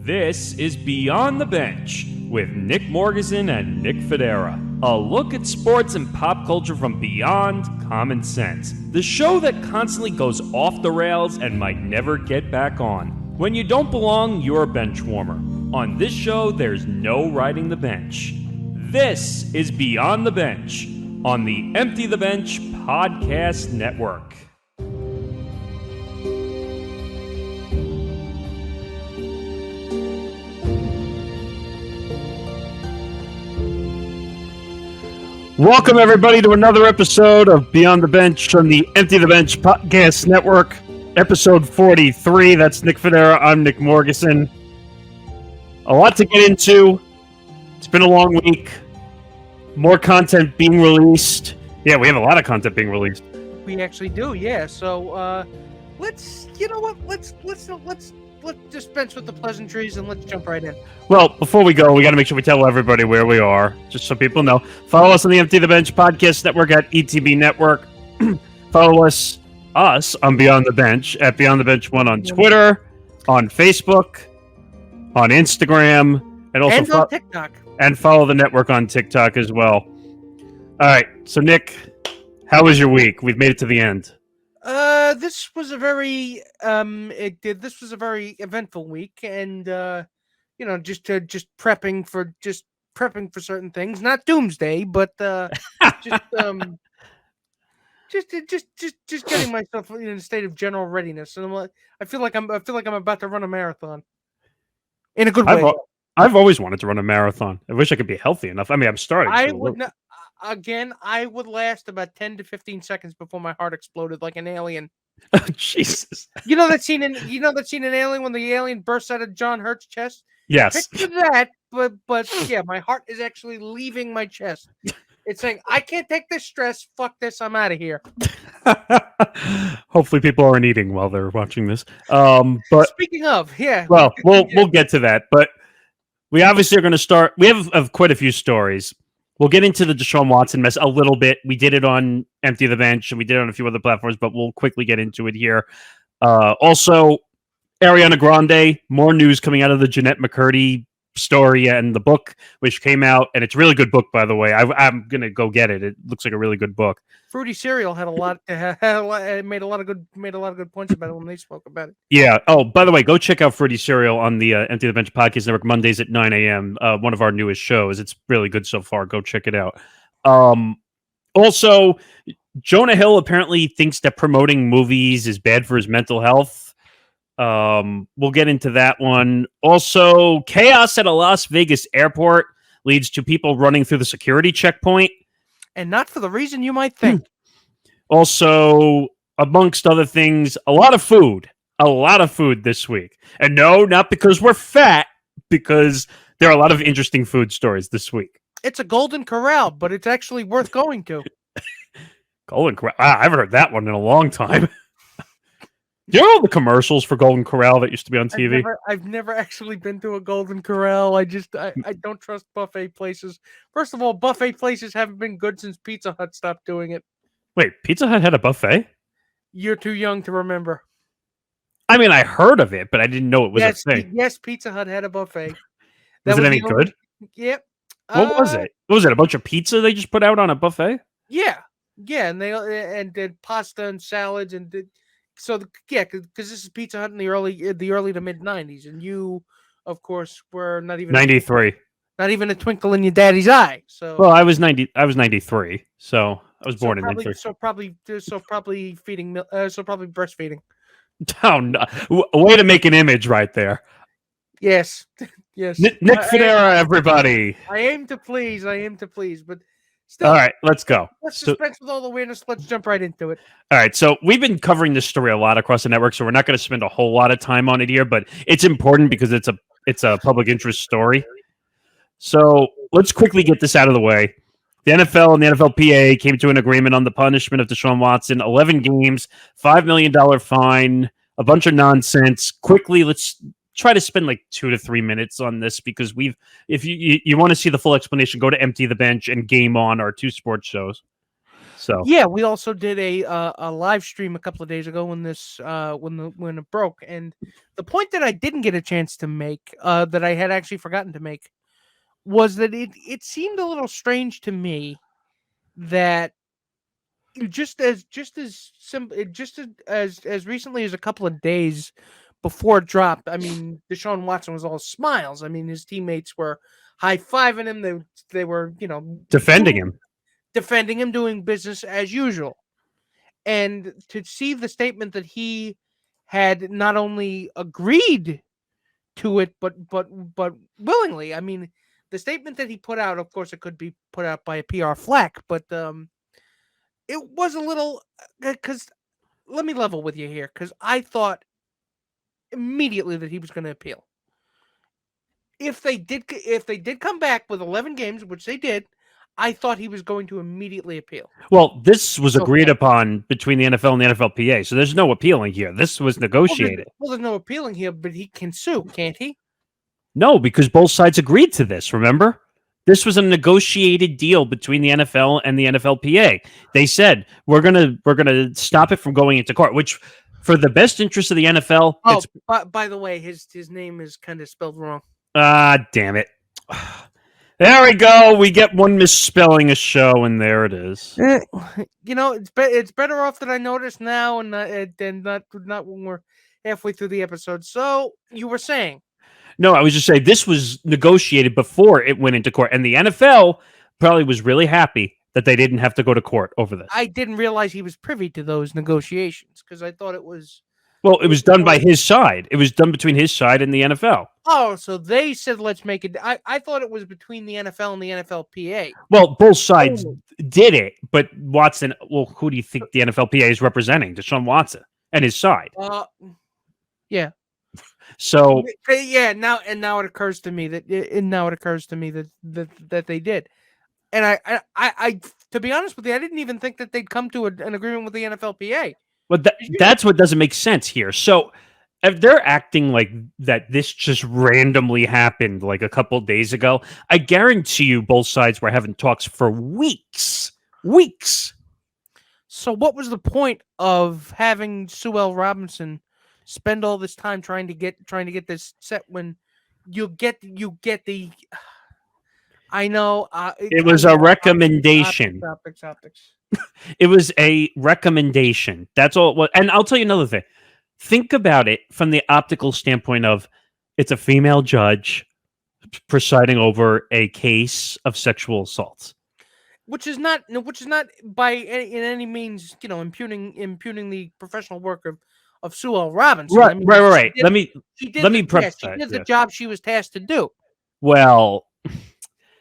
This is Beyond the Bench with Nick Morgasen and Nick Fodera. A look at sports and pop culture from beyond common sense. The show that constantly goes off the rails and might never get back on. When you don't belong, you're a bench warmer. On this show, there's no riding the bench. This is Beyond the Bench on the Empty the Bench Podcast Network. Welcome, everybody, to another episode of Beyond the Bench on the Empty the Bench Podcast Network, episode 43. That's Nick Fodera. I'm Nick Morgasen. A lot to get into. It's been a long week. More content being released. Yeah, we have a lot of content being released. We actually do, yeah. So, let's dispense with the pleasantries and let's jump right in. Well, before we go, we got to make sure we tell everybody where we are, just so people know. Follow us on the Empty the Bench Podcast Network at ETB Network. Follow us on Beyond the Bench at Beyond the Bench 1 on Twitter, on Facebook, on Instagram, and also on TikTok. And follow the network on TikTok as well. All right, so Nick, how was your week? We've made it to the end. This was a very eventful week, and just prepping for certain things. Not doomsday, but just getting myself in a state of general readiness. And I feel like I'm about to run a marathon in a good way. I've always wanted to run a marathon. I wish I could be healthy enough. I mean, I'm starting. I would not. Again, I would last about 10 to 15 seconds before my heart exploded like an alien. Oh, Jesus! You know that scene in Alien when the alien bursts out of John Hurt's chest? Yes. Picture that, but yeah, my heart is actually leaving my chest. It's saying, I can't take this stress. Fuck this. I'm out of here. Hopefully, people aren't eating while they're watching this. But speaking of, yeah. Well, we'll get to that, but we obviously are going to start. We have quite a few stories. We'll get into the Deshaun Watson mess a little bit. We did it on Empty the Bench, and we did it on a few other platforms, but we'll quickly get into it here. Also, Ariana Grande, more news coming out of the Jeanette McCurdy story and the book, which came out, and it's a really good book, by the way. I'm going to go get it. It looks like a really good book. Fruity Cereal had made a lot of good points about it when they spoke about it. Yeah. Oh, by the way, go check out Fruity Cereal on the Empty the Bench Podcast Network Mondays at 9 a.m. One of our newest shows. It's really good so far. Go check it out. Also, Jonah Hill apparently thinks that promoting movies is bad for his mental health. We'll get into that one. Also, chaos at a Las Vegas airport leads to people running through the security checkpoint. And not for the reason you might think. Also, amongst other things, a lot of food this week. And no, not because we're fat, because there are a lot of interesting food stories this week. It's a Golden Corral, but it's actually worth going to. Golden Corral? I haven't heard that one in a long time. Do you know all the commercials for Golden Corral that used to be on TV? I've never actually been to a Golden Corral. I don't trust buffet places. First of all, buffet places haven't been good since Pizza Hut stopped doing it. Wait, Pizza Hut had a buffet? You're too young to remember. I mean, I heard of it, but I didn't know it was a thing. Yes, Pizza Hut had a buffet. Was it any good? Yep. What was it? What was it? A bunch of pizza they just put out on a buffet? Yeah, and they did pasta and salads and did. So because this is Pizza Hut in the early to mid 90s, and you, of course, were not even 93, not even a twinkle in your daddy's eye. So I was 93, so I was born in 93. So probably breastfeeding. Oh no! A way to make an image right there. Yes, yes. Nick Fodera, everybody. I aim to please, but. Still, all right, let's go. Let's dispense with all the weirdness. Let's jump right into it. All right, so we've been covering this story a lot across the network, so we're not going to spend a whole lot of time on it here, but it's important because it's a public interest story. So let's quickly get this out of the way. The NFL and the NFLPA came to an agreement on the punishment of Deshaun Watson: 11 games, $5 million fine, a bunch of nonsense. Quickly, let's try to spend like 2 to 3 minutes on this because if you want to see the full explanation, go to Empty the Bench and Game On, our two sports shows. So Yeah, we also did a live stream a couple of days ago when this when it broke, and the point that I didn't get a chance to make, that I had actually forgotten to make, was that it seemed a little strange to me that just as recently as a couple of days before it dropped, I mean, Deshaun Watson was all smiles. I mean, his teammates were high fiving him. They were defending him. defending him, doing business as usual. And to see the statement that he had not only agreed to it, but willingly. I mean, the statement that he put out, of course, it could be put out by a PR flack, but it was a little, because let me level with you here, because I thought immediately that he was going to appeal. If they did come back with 11 games, which they did, I thought he was going to immediately appeal. Well, this was agreed upon between the NFL and the NFLPA, so there's no appealing here. This was negotiated. Well, there's no appealing here, but he can sue, can't he? No, because both sides agreed to this, remember? This was a negotiated deal between the NFL and the NFLPA. They said, we're gonna stop it from going into court, which for the best interest of the NFL. Oh, by the way, his name is kind of spelled wrong. Damn it. There we go. We get one misspelling a show, and there it is. It's better off that I notice now and not when we're halfway through the episode. So you were saying? No, I was just saying this was negotiated before it went into court, and the NFL probably was really happy that they didn't have to go to court over this. I didn't realize he was privy to those negotiations because I thought it was. Well, it was done by his side. It was done between his side and the NFL. Oh, so they said, let's make it. I thought it was between the NFL and the NFLPA. Well, both sides did it, but Watson, well, who do you think the NFLPA is representing? Deshaun Watson and his side. Yeah. So yeah, now it occurs to me that that they did. And I to be honest with you, I didn't even think that they'd come to an agreement with the NFLPA. But that's what doesn't make sense here. So if they're acting like that this just randomly happened like a couple of days ago, I guarantee you both sides were having talks for weeks. So what was the point of having Sue L. Robinson spend all this time trying to get this set when you get the I know it was a recommendation. Optics. It was a recommendation. That's all it was. And I'll tell you another thing. Think about it from the optical standpoint of it's a female judge presiding over a case of sexual assault. Which is not by in any means, impugning the professional work of Sue L. Robinson. Right, right. Let me preface that. She did the job she was tasked to do. Well,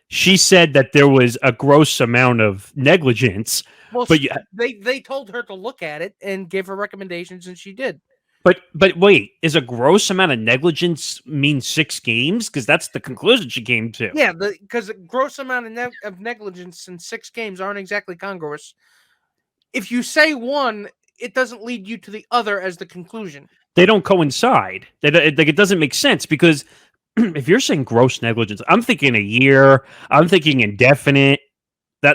she said that there was a gross amount of negligence. Well, they told her to look at it and give her recommendations, and she did. But wait, is a gross amount of negligence mean 6 games? Because that's the conclusion she came to. Yeah, because a gross amount of negligence in 6 games aren't exactly congruous. If you say one, it doesn't lead you to the other as the conclusion. They don't coincide. It doesn't make sense because if you're saying gross negligence, I'm thinking a year. I'm thinking indefinite.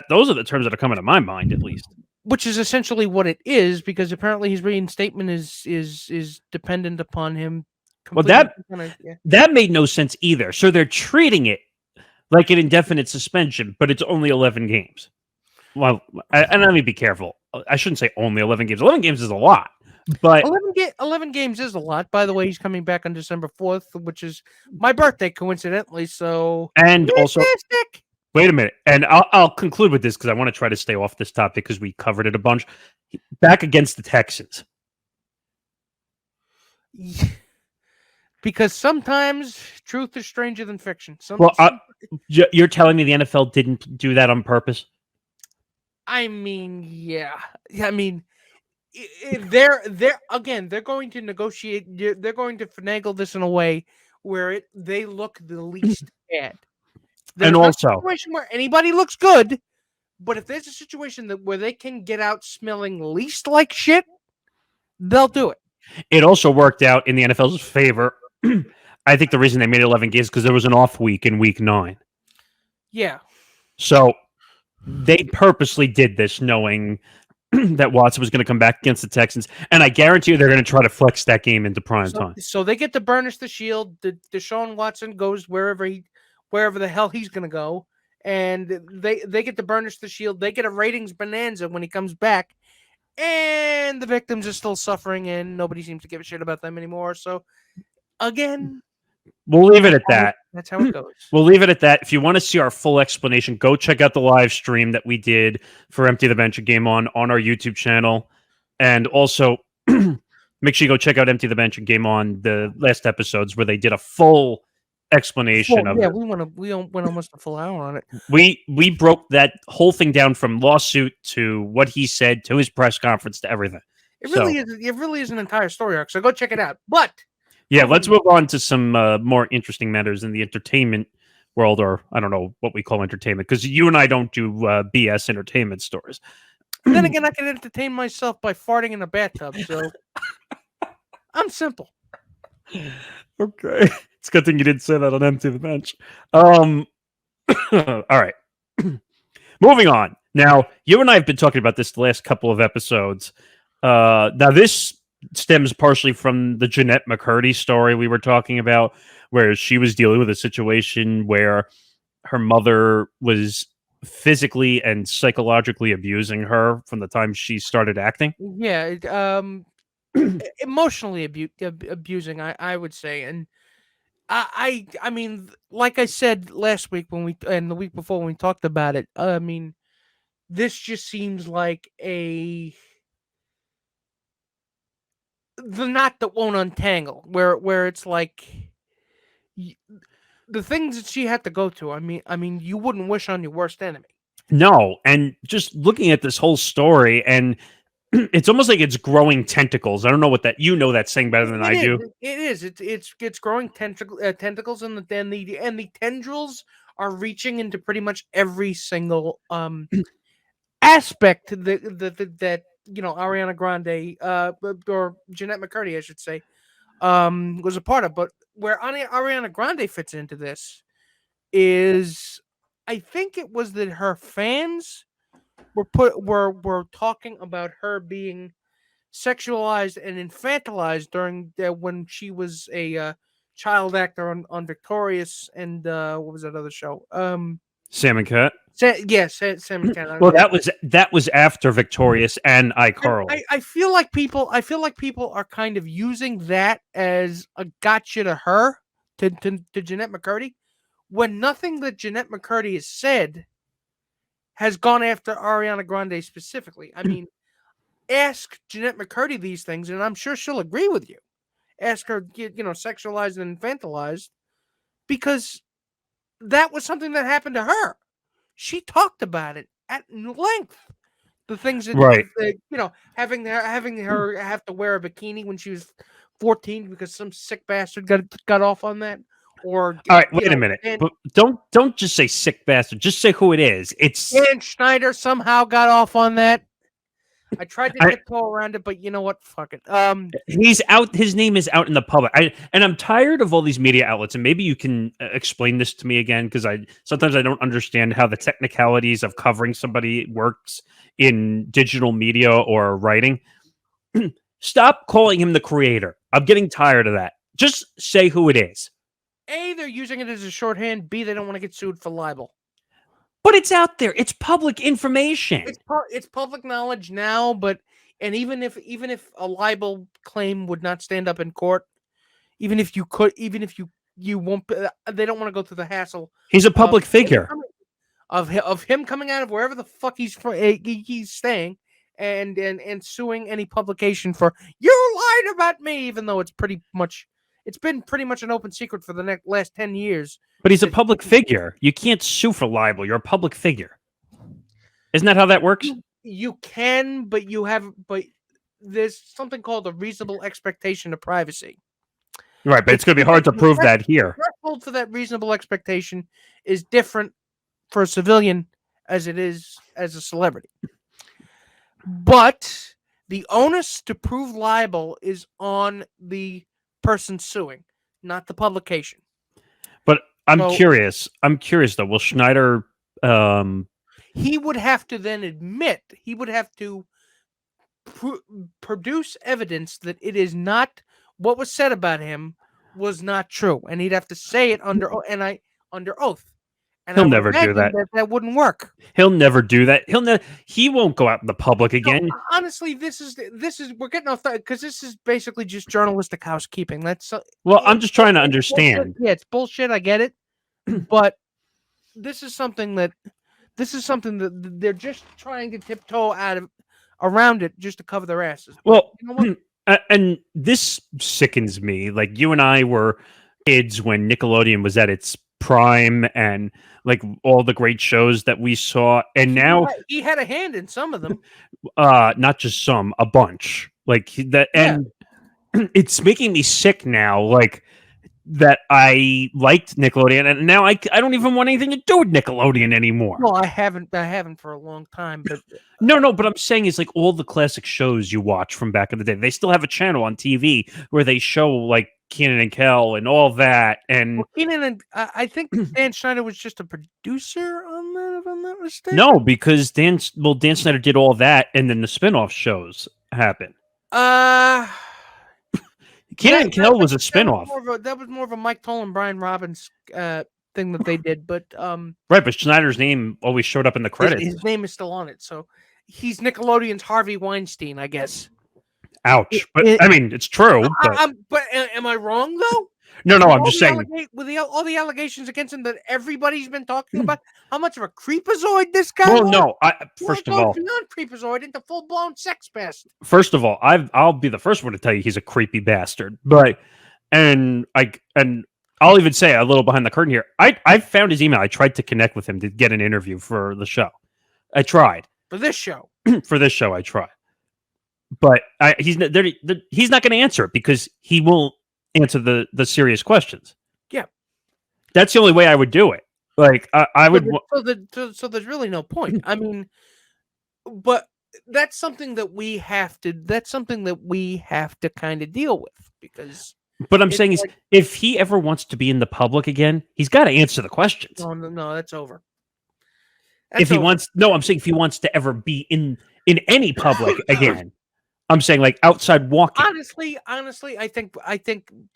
Those are the terms that are coming to my mind, at least. Which is essentially what it is, because apparently his reinstatement is dependent upon him. Well, that made no sense either. So they're treating it like an indefinite suspension, but it's only 11 games. Well, and let me be careful. I shouldn't say only 11 games. 11 games is a lot. But 11 games is a lot. By the way, he's coming back on December 4th, which is my birthday, coincidentally. So also, wait a minute, and I'll conclude with this because I want to try to stay off this topic because we covered it a bunch. Back against the Texans, because sometimes truth is stranger than fiction. You're telling me the NFL didn't do that on purpose? I mean, yeah. I mean, they're going to negotiate. They're going to finagle this in a way where they look the least bad. There's and also, a situation where anybody looks good, but if there's a situation where they can get out smelling least like shit, they'll do it. It also worked out in the NFL's favor. I think the reason they made 11 games is because there was an off week in week 9. Yeah. So they purposely did this knowing that Watson was going to come back against the Texans, and I guarantee you they're going to try to flex that game into prime time. So they get to burnish the shield. Deshaun Watson goes wherever the hell he's going to go, and they get to burnish the shield. They get a ratings bonanza when he comes back, and the victims are still suffering, and nobody seems to give a shit about them anymore. So again, we'll leave it at that. That's how it goes. We'll leave it at that. If you want to see our full explanation, go check out the live stream that we did for Empty the Bench Game on our YouTube channel. And also, make sure you go check out Empty the Bench Game on the last episodes where they did a full explanation of it. We went almost a full hour on it. We broke that whole thing down from lawsuit to what he said to his press conference to everything. It really is an entire story arc. So go check it out. But yeah, let's move on to some more interesting matters in the entertainment world, or I don't know what we call entertainment, because you and I don't do BS entertainment stories. And then again, I can entertain myself by farting in a bathtub, so I'm simple. Okay. It's a good thing you didn't say that on Empty the Bench. All right. Moving on. Now, you and I have been talking about this the last couple of episodes. Now, this stems partially from the Jeanette McCurdy story we were talking about, where she was dealing with a situation where her mother was physically and psychologically abusing her from the time she started acting. Yeah, emotionally abusing, I would say. And I mean, like I said last week and the week before when we talked about it, I mean, this just seems like the knot that won't untangle, where it's like the things that she had to go to. I mean, you wouldn't wish on your worst enemy. No, and just looking at this whole story, and it's almost like it's growing tentacles. I don't know what that that saying better than I do. It is. It's growing tentacles, and the tendrils are reaching into pretty much every single aspect that Ariana Grande or Jeanette McCurdy, I should say, was a part of. But where Ariana Grande fits into this is, I think it was that her fans were talking about her being sexualized and infantilized during when she was a child actor on Victorious and what was that other show? Sam and Cat. Yes, Sam and Cat. Well, that was after Victorious and iCarly. I feel like people are kind of using that as a gotcha to her, to Jeanette McCurdy, when nothing that Jeanette McCurdy has said has gone after Ariana Grande specifically. I mean, ask Jeanette McCurdy these things, and I'm sure she'll agree with you. Ask her, sexualized and infantilized, because that was something that happened to her. She talked about it at length. The things that, right. Having her have to wear a bikini when she was 14 because some sick bastard got off on that. Or all right, wait a minute. But don't just say sick bastard. Just say who it is. It's Dan Schneider somehow got off on that. I tried to tiptoe around it, but you know what? Fuck it. He's out. His name is out in the public. I'm tired of all these media outlets. And maybe you can explain this to me again, because sometimes I don't understand how the technicalities of covering somebody works in digital media or writing. Stop calling him the creator. I'm getting tired of that. Just say who it is. A, they're using it as a shorthand. B, they don't want to get sued for libel. But it's out there. It's public information. It's public knowledge now. But even if a libel claim would not stand up in court, even if you won't, they don't want to go through the hassle. He's a public figure. Of him coming out of wherever the fuck he's staying and suing any publication for you lied about me, even though it's been pretty much an open secret for the last 10 years. But he's a public figure. You can't sue for libel. You're a public figure. Isn't that how that works? You can, but there's something called a reasonable expectation of privacy. Right, but it's going to be hard to prove that here. The threshold for that reasonable expectation is different for a civilian as it is as a celebrity. But the onus to prove libel is on the person suing, not the publication. But I'm curious though. Will Schneider he would have to then admit, he would have to produce evidence that it is not what was said about him was not true, and he'd have to say it under oath. And He'll I would never do imagine that. that wouldn't work. He'll never do that. He won't go out in the public again. No, honestly, this is we're getting off because this is basically just journalistic housekeeping. That's Well, I'm just trying to bullshit. understand. Yeah, it's bullshit. I get it, but this is something that they're just trying to tiptoe around it just to cover their asses. But Well, you know what? and this sickens me. Like, you and I were kids when Nickelodeon was at its prime, and like all the great shows that we saw, and now he had a hand in some of them. not just some, a bunch. Like that, Yeah. and it's making me sick now. Like that I liked Nickelodeon, and now I don't even want anything to do with Nickelodeon anymore. No, I haven't for a long time. But No, but I'm saying is like all the classic shows you watch from back in the day. They still have a channel on TV where they show like Kenan and Kel and all that. And Kenan and I think Dan Schneider was just a producer on that, if I'm not mistaken. no, because Dan Snyder did all that, and then the spin-off shows happen. Kenan and Kel was a spin-off. That was more of a Mike Toll and Brian Robbins thing that they did, but Right, but Schneider's name always showed up in the credits. His name is still on it, so he's Nickelodeon's Harvey Weinstein, I guess. Ouch! But I mean, it's true. But am I wrong though? No, I'm just saying. With all the allegations against him that everybody's been talking about, how much of a creepazoid this guy Well, was? no. First of all, beyond creepazoid into full blown sex pest. First of all, I'll be the first one to tell you he's a creepy bastard. But and I'll even say a little behind the curtain here. I found his email. I tried to connect with him to get an interview for the show. I tried for this show. For this show, I tried. But he's not going to answer it because he won't answer the serious questions. Yeah, that's the only way I would do it. Like I would. So there's really no point. I mean, but that's something that we have to. That's something that we have to kind of deal with because. But I'm saying is, if he ever wants to be in the public again, he's got to answer the questions. No, that's over. If he wants, I'm saying if he wants to ever be in any public again. I'm saying like outside walking. Honestly, I think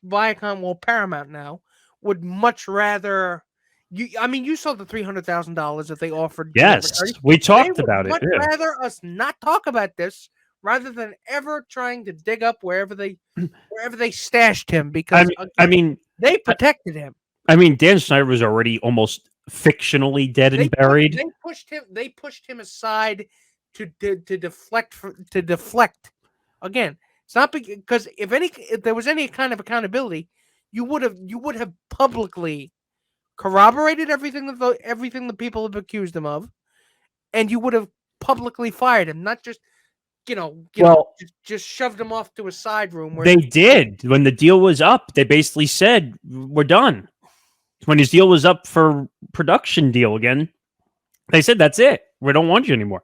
Viacom, Paramount now would much rather. You saw the $300,000 that they offered. Yes, we talked about it. Much rather us not talk about this rather than ever trying to dig up wherever they stashed him because they protected him. I mean, Dan Schneider was already almost fictionally dead and buried. They pushed him aside to deflect. Again, it's not because if there was any kind of accountability, you would have publicly corroborated everything the people have accused him of, and you would have publicly fired him, not just just shoved him off to a side room. Where they did when the deal was up. They basically said we're done. When his deal was up for production deal again, they said that's it. We don't want you anymore.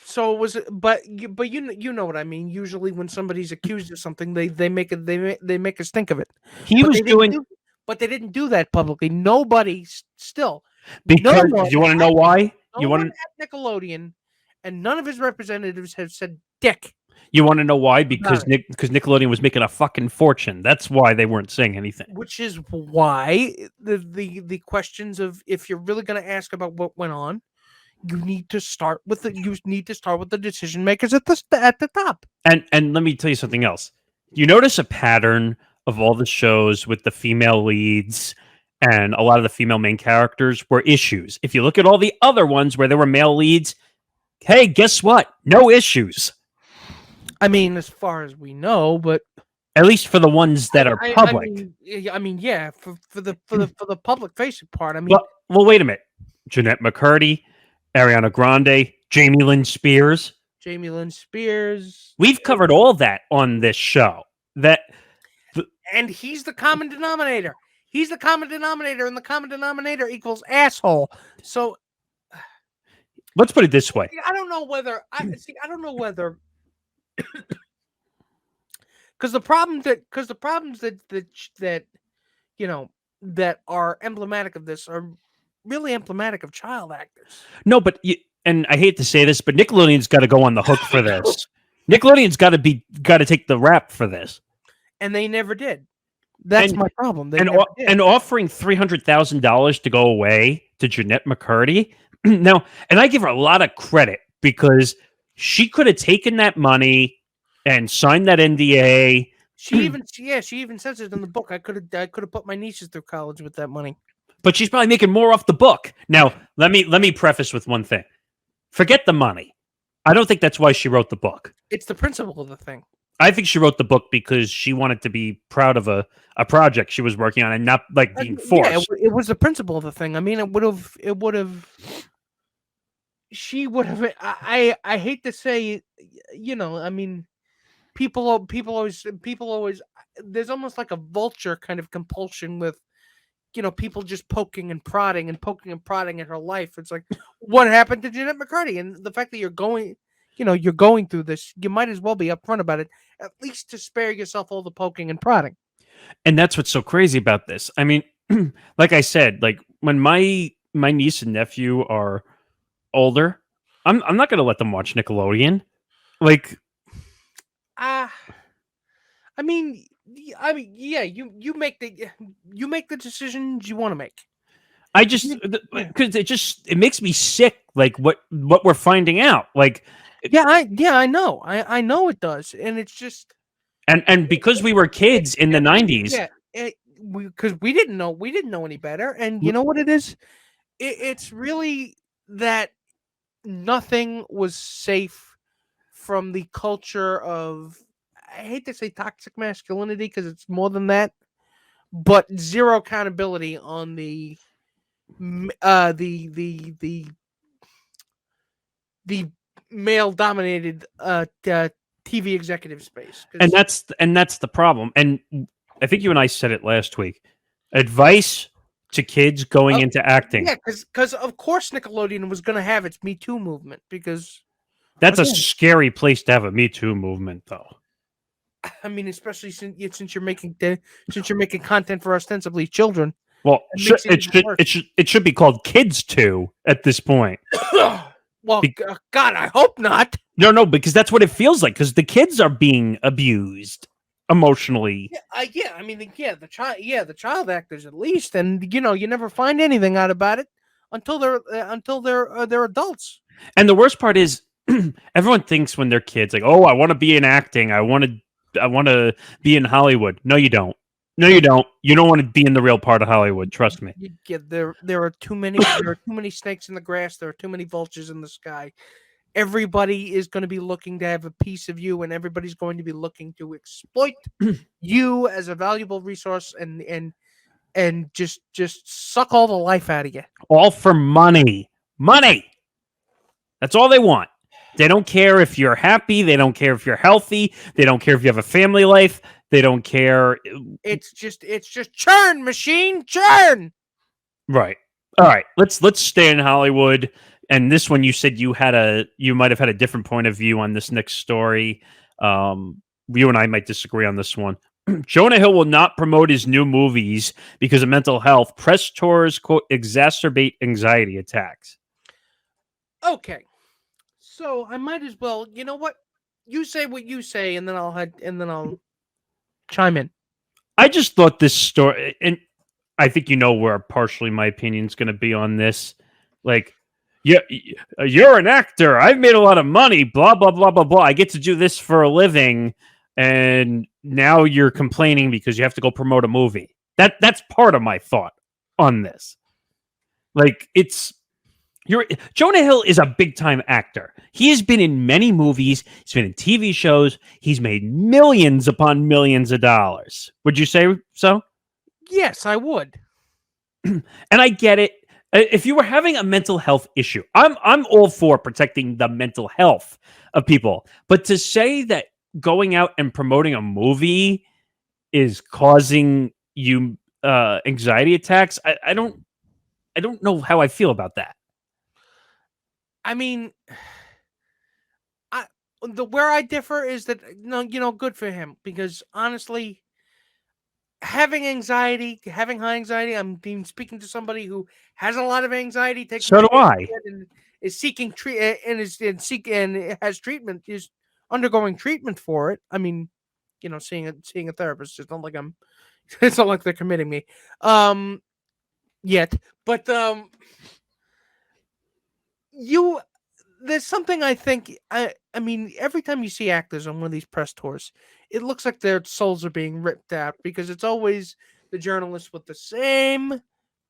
So it was, but you know what I mean. Usually, when somebody's accused of something, they make us think of it. But they didn't do that publicly. Nobody still. Because you want to know why? You want at Nickelodeon, and none of his representatives have said dick. You want to know why? Because Nickelodeon was making a fucking fortune. That's why they weren't saying anything. Which is why the questions of if you're really going to ask about what went on. You need to start with the decision makers at the top. And let me tell you something else. You notice a pattern of all the shows with the female leads and a lot of the female main characters were issues. If you look at all the other ones where there were male leads, hey, guess what? No issues. I mean, as far as we know, but at least for the ones that are public. I mean, yeah, for the public facing part. I mean, well, wait a minute. Jeanette McCurdy, Ariana Grande, Jamie Lynn Spears. We've covered all that on this show. And he's the common denominator. He's the common denominator, and the common denominator equals asshole. So let's put it this way. I don't know whether because the problems that are emblematic of this are really emblematic of child actors. No, but and I hate to say this, but Nickelodeon's got to go on the hook for this. Nickelodeon's got to take the rap for this. And they never did. That's And- my problem. They And never did. and offering $300,000 to go away to Jeanette McCurdy. Now, and I give her a lot of credit because she could have taken that money and signed that NDA. She even says it in the book. I could have put my nieces through college with that money. But she's probably making more off the book. Now, let me preface with one thing. Forget the money. I don't think that's why she wrote the book. It's the principle of the thing. I think she wrote the book because she wanted to be proud of a project she was working on and not like being forced. Yeah, it was the principle of the thing. I mean, she would have. I hate to say, I mean, people always. There's almost like a vulture kind of compulsion with, people just poking and prodding at her life. It's like, what happened to Jeanette McCurdy? And the fact that you're going through this, you might as well be upfront about it, at least to spare yourself all the poking and prodding. And that's what's so crazy about this. I mean, like I said, like when my niece and nephew are older, I'm not going to let them watch Nickelodeon. Like, I mean, yeah, you make the decisions you want to make. I just because it makes me sick. Like what we're finding out. Like, I know, I know it does, and it's just and because we were kids in the 90s. Yeah, because we didn't know any better, and you know what it is? It's really that nothing was safe from the culture of, I hate to say toxic masculinity because it's more than that, but zero accountability on the male dominated TV executive space. And that's the problem. And I think you and I said it last week. Advice to kids going into acting. Yeah, because of course Nickelodeon was going to have its Me Too movement, because that's a scary place to have a Me Too movement, though. I mean, especially since you're making content for ostensibly children. Well, it should be called Kids 2 at this point. Well, God, I hope not. No, because that's what it feels like. Because the kids are being abused emotionally. Yeah, I mean, the child actors at least, and you never find anything out about it until they're adults. And the worst part is, everyone thinks when they're kids, like, oh, I want to be in acting. I want to be in Hollywood. No, you don't. No, you don't. You don't want to be in the real part of Hollywood. Trust me. There are too many snakes in the grass. There are too many vultures in the sky. Everybody is going to be looking to have a piece of you, and everybody's going to be looking to exploit you as a valuable resource and just suck all the life out of you. All for money. Money. That's all they want. They don't care if you're happy. They don't care if you're healthy. They don't care if you have a family life. They don't care. It's just churn, machine, churn. Right. All right. Let's stay in Hollywood. And this one, you said you might have had a different point of view on this next story. You and I might disagree on this one. Jonah Hill will not promote his new movies because of mental health. Press tours, quote, exacerbate anxiety attacks. Okay. So I might as well, you know what? You say what you say, and then I'll chime in. I just thought this story, and I think where partially my opinion is going to be on this. Like, yeah, you're an actor. I've made a lot of money. Blah blah blah blah blah. I get to do this for a living, and now you're complaining because you have to go promote a movie. That's part of my thought on this. Like, Jonah Hill is a big time actor. He has been in many movies. He's been in TV shows. He's made millions upon millions of dollars. Would you say so? Yes, I would. And I get it. If you were having a mental health issue, I'm all for protecting the mental health of people. But to say that going out and promoting a movie is causing you anxiety attacks, I don't know how I feel about that. I mean, where I differ is that, good for him, because honestly, having anxiety, having high anxiety. I'm being speaking to somebody who has a lot of anxiety, takes So do I. and is seeking treat and has treatment, is undergoing treatment for it. I mean, seeing a therapist. It's not like I'm. It's not like they're committing me, yet. But you there's something I think I mean every time you see actors on one of these press tours, it looks like their souls are being ripped out because it's always the journalists with the same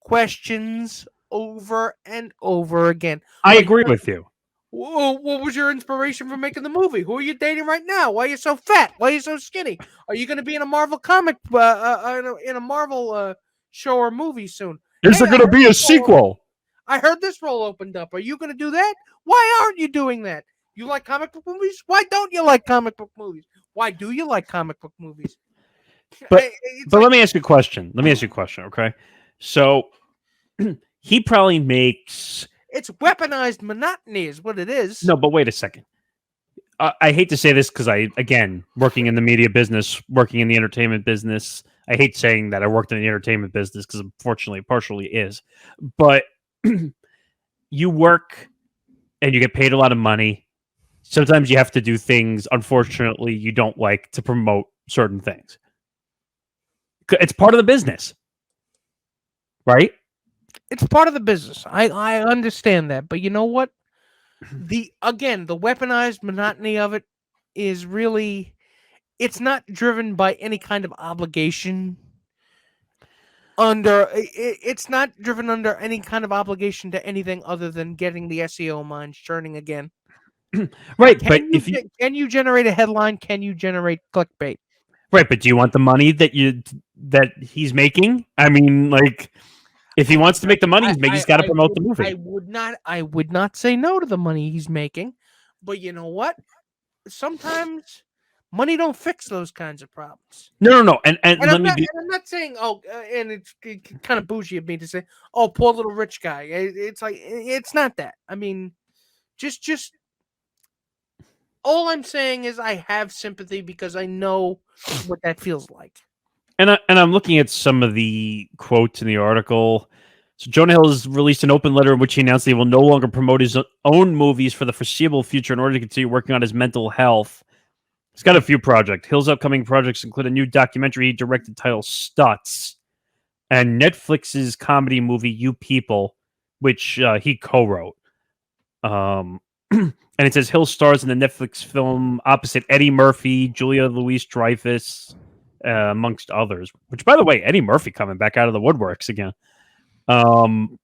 questions over and over again. I agree with you. Whoa, what was your inspiration for making the movie? Who are you dating right now? Why are you so fat? Why are you so skinny? Are you going to be in a Marvel comic, in a Marvel show or movie soon? Is Hey, there going to be a sequel? I heard this role opened up. Are you going to do that? Why aren't you doing that? You like comic book movies? Why don't you like comic book movies? Why do you like comic book movies? But let me ask you a question. Okay? So he probably makes it's weaponized monotony, is what it is. no. But wait a second. I hate to say this because again, working in the media business, working in the entertainment business. I hate saying that I worked in the entertainment business because unfortunately, it partially is. But you work and you get paid a lot of money. Sometimes you have to do things, unfortunately, you don't like to promote certain things. It's part of the business, right? It's part of the business. I understand that, but you know what? The weaponized monotony of it is really, it's not driven by any kind of obligation. It's not driven under any kind of obligation to anything other than getting the SEO mines churning again. Right, but if you can you generate a headline? Can you generate clickbait? right, but do you want the money that he's making? I mean, like, if he wants to make the money, he's got to promote the movie. I would not say no to the money he's making, but you know what? Sometimes money don't fix those kinds of problems. No, and I'm not saying and it's kind of bougie of me to say, oh, poor little rich guy. It's like it's not that. I mean, just all I'm saying is I have sympathy because I know what that feels like. And I'm looking at some of the quotes in the article. So Jonah Hill has released an open letter in which he announced that he will no longer promote his own movies for the foreseeable future in order to continue working on his mental health. He's got a few projects. Hill's upcoming projects include a new documentary he directed titled Stutz and Netflix's comedy movie You People, which he co-wrote. And it says Hill stars in the Netflix film opposite Eddie Murphy, Julia Louis-Dreyfus, amongst others. Which, by the way, Eddie Murphy coming back out of the woodworks again. And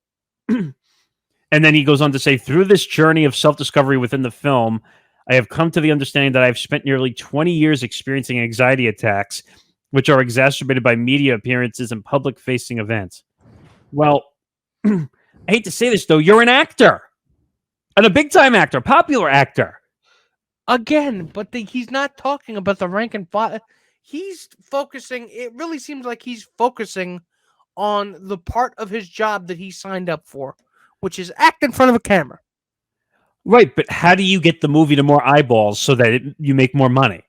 then he goes on to say, through this journey of self-discovery within the film, I have come to the understanding that I've spent nearly 20 years experiencing anxiety attacks, which are exacerbated by media appearances and public-facing events. Well, I hate to say this, though, you're an actor. And a big-time actor, popular actor. Again, but he's not talking about the rank and file. He's focusing, it really seems like he's focusing on the part of his job that he signed up for, which is act in front of a camera. Right, but how do you get the movie to more eyeballs so that you make more money?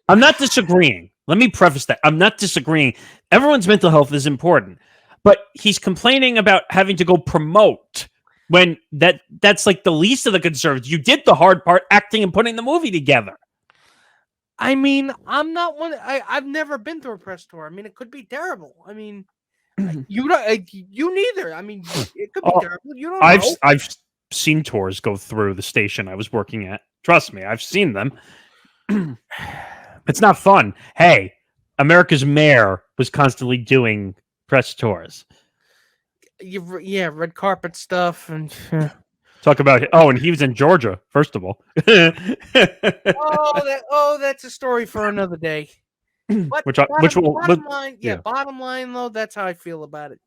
I'm not disagreeing. Let me preface that. I'm not disagreeing. Everyone's mental health is important. But he's complaining about having to go promote when that's like the least of the concerns. You did the hard part, acting and putting the movie together. I mean, I'm not one. I've never been through a press tour. I mean, it could be terrible. I mean, you neither. I mean, it could be terrible. You don't know. I've seen tours go through the station I was working at. Trust me, I've seen them. It's not fun. Hey, America's mayor was constantly doing press tours. Yeah, red carpet stuff and talk about it. Oh, and he was in Georgia, first of all. That's a story for another day. But bottom line though, that's how I feel about it.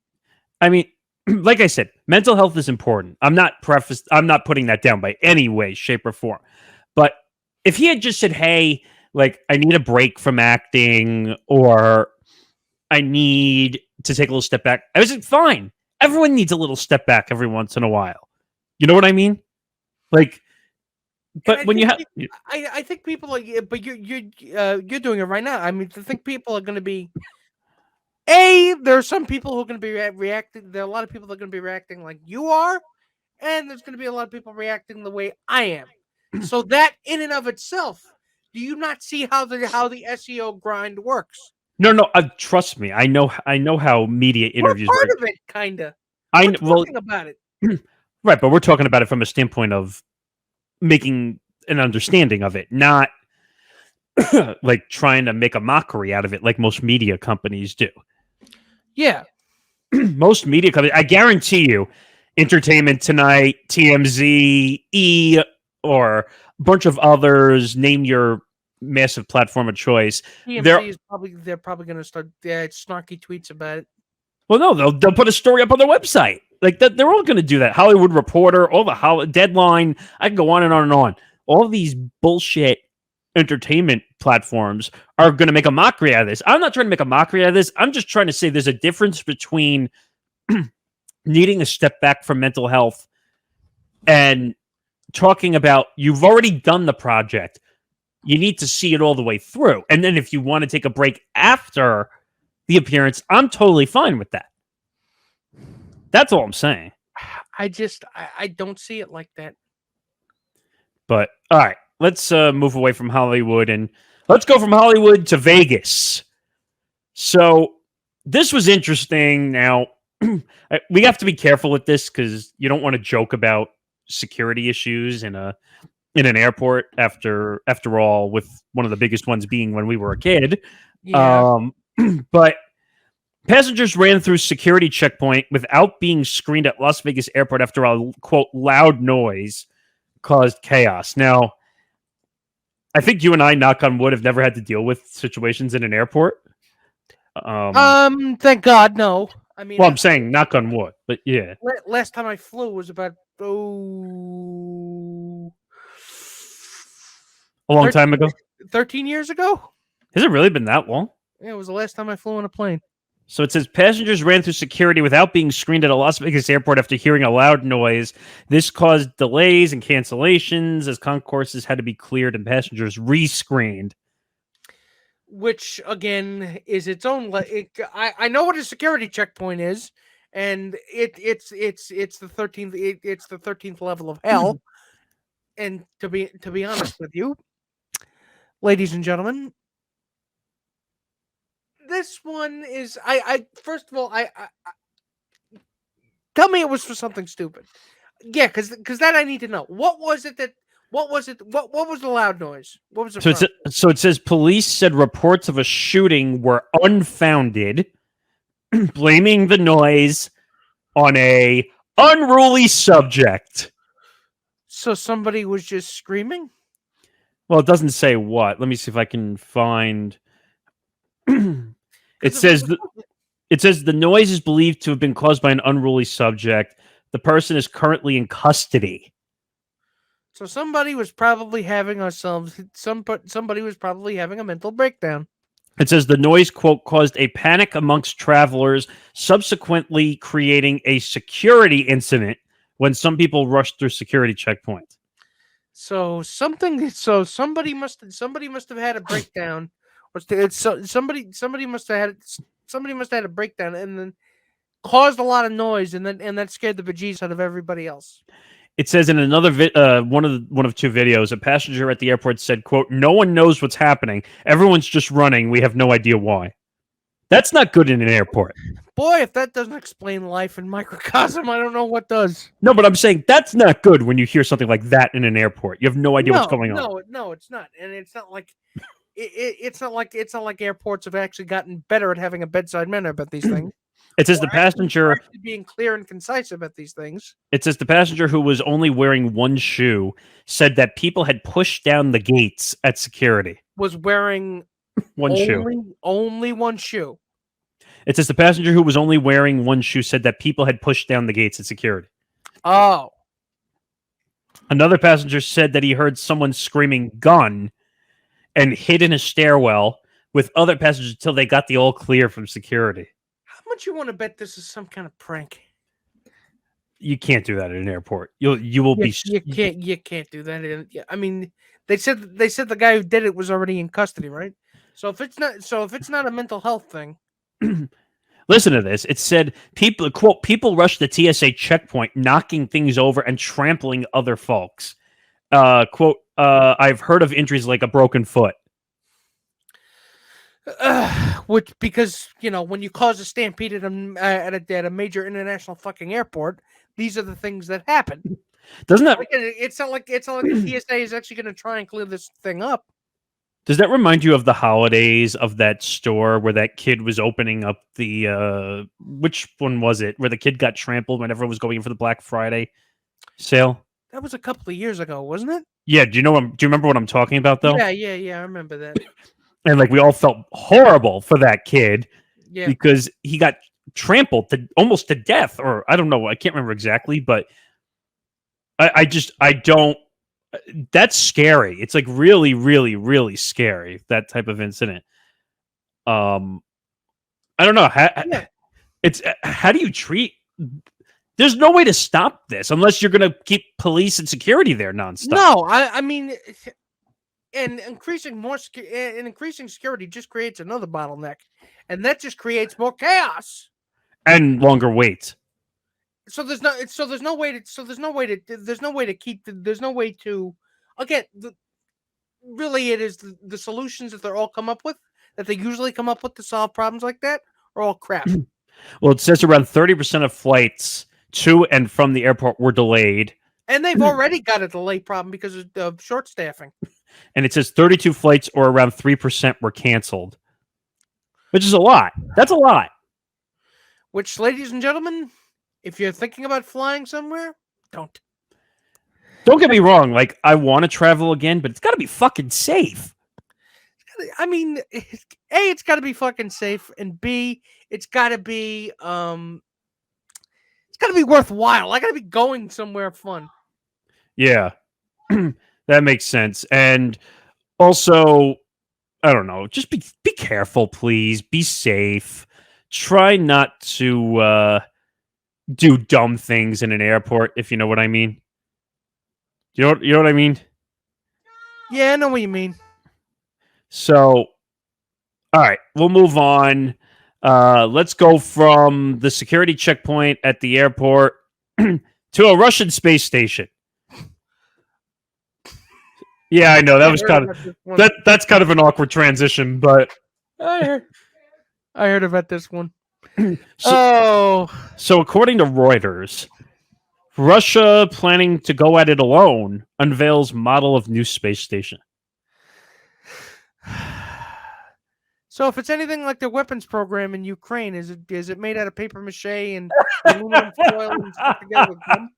I mean, like I said, mental health is important. I'm not putting that down by any way, shape, or form. But if he had just said, hey, like, I need a break from acting, or I need to take a little step back, I was like, fine. Everyone needs a little step back every once in a while. You know what I mean? Like, But when you have, I think people are, but you're doing it right now. I mean, I think people are going to be. There are some people who are going to be reacting. There are a lot of people that are going to be reacting like you are, and there's going to be a lot of people reacting the way I am. So that, in and of itself, do you not see how the SEO grind works? no, trust me. I know how media We're interviews part work. of it, kinda. I We're well, talking about it. right, but we're talking about it from a standpoint of making an understanding of it, not like trying to make a mockery out of it, like most media companies do. Yeah. Most media companies, I guarantee you, Entertainment Tonight, TMZ, E, or a bunch of others, name your massive platform of choice. TMZ is they're probably going to start snarky tweets about it. Well, no, they'll put a story up on their website. Like that, they're all going to do that. Hollywood Reporter, all the Deadline. I can go on and on and on. All these bullshit entertainment platforms are going to make a mockery out of this. I'm not trying to make a mockery out of this. I'm just trying to say there's a difference between needing a step back from mental health and talking about you've already done the project. You need to see it all the way through. And then if you want to take a break after the appearance, I'm totally fine with that. That's all I'm saying. I don't see it like that. But all right, let's move away from Hollywood and let's go from Hollywood to Vegas. So this was interesting. Now we have to be careful with this because you don't want to joke about security issues in an airport. After all, with one of the biggest ones being when we were a kid. Yeah. But passengers ran through security checkpoint without being screened at Las Vegas airport after a, quote, loud noise caused chaos. Now, I think you and I, knock on wood, have never had to deal with situations in an airport. Thank God, no. I mean, well, I'm saying knock on wood, but yeah. Last time I flew was about a long time ago. 13 years ago. Has it really been that long? Yeah, it was the last time I flew on a plane. So it says passengers ran through security without being screened at a Las Vegas airport after hearing a loud noise. This caused delays and cancellations as concourses had to be cleared and passengers rescreened. Which again is its own. I know what a security checkpoint is, and it's the 13th. It's the 13th level of hell. And to be honest with you, ladies and gentlemen, this one is I first of all I tell me it was for something stupid. Yeah, because that I need to know. What was it? What was the loud noise? What was it? So it says police said reports of a shooting were unfounded, blaming the noise on a unruly subject. So somebody was just screaming? Well, it doesn't say what. Let me see if I can find. It says the noise is believed to have been caused by an unruly subject. The person is currently in custody. So somebody was probably having somebody was probably having a mental breakdown. It says the noise, quote, caused a panic amongst travelers, subsequently creating a security incident when some people rushed through security checkpoints. So somebody must have had a breakdown. Somebody must have had a breakdown and then caused a lot of noise and that scared the bejesus out of everybody else. It says in another one of two videos, a passenger at the airport said, quote, "No one knows what's happening. Everyone's just running. We have no idea why." That's not good in an airport. Boy, if that doesn't explain life in microcosm, I don't know what does. No, but I'm saying that's not good when you hear something like that in an airport. You have no idea what's going on. No, it's not. And it's not like it's not like airports have actually gotten better at having a bedside manner about these things. It says the passenger being clear and concise about these things. It says the passenger who was only wearing one shoe said that people had pushed down the gates at security. Was wearing only one shoe. It says the passenger who was only wearing one shoe said that people had pushed down the gates at security. Oh. Another passenger said that he heard someone screaming "gun" and hid in a stairwell with other passengers until they got the all clear from security. How much you want to bet this is some kind of prank? You can't do that at an airport. You will be. You can't do that. I mean, they said the guy who did it was already in custody, right? So if it's not a mental health thing. Listen to this. It said people quote people rush the TSA checkpoint, knocking things over and trampling other folks. Quote, I've heard of injuries like a broken foot. Which, because when you cause a stampede at a major international fucking airport, these are the things that happen. Doesn't that? It's not like the TSA is actually going to try and clear this thing up. Does that remind you of the holidays of that store where that kid was opening up the which one was it? Where the kid got trampled when everyone was going in for the Black Friday sale? That was a couple of years ago, wasn't it? Yeah. Do you remember what I'm talking about though? Yeah. I remember that. And like we all felt horrible for that kid, because he got trampled almost to death, or I don't know, I can't remember exactly, but I don't. That's scary. It's like really, really, really scary, that type of incident. I don't know. How do you treat? There's no way to stop this unless you're going to keep police and security there nonstop. No, I mean, and increasing security just creates another bottleneck, and that just creates more chaos and longer waits. There's no way to again. Really, it is the solutions that they're all that they usually come up with to solve problems like that are all crap. Well, it says around 30% of flights to and from the airport were delayed, and they've already got a delay problem because of short staffing. And it says 32 flights, or around 3%, were canceled, which is a lot. That's a lot. Which, ladies and gentlemen, if you're thinking about flying somewhere, don't. Don't get me wrong. Like, I want to travel again, but it's got to be fucking safe. I mean, A, it's got to be fucking safe, and B, it's got to be worthwhile. I got to be going somewhere fun. Yeah, that makes sense. And also, I don't know. Just be careful, please. Be safe. Try not to do dumb things in an airport, if you know what I mean. You know what I mean? Yeah, I know what you mean. So, all right, we'll move on. Let's go from the security checkpoint at the airport to a Russian space station. Yeah, I know that was that's kind of an awkward transition, but I heard about this one. So according to Reuters, Russia planning to go at it alone unveils model of new space station. So if it's anything like the weapons program in Ukraine, is it made out of paper mache and aluminum foil and stuff together with gum?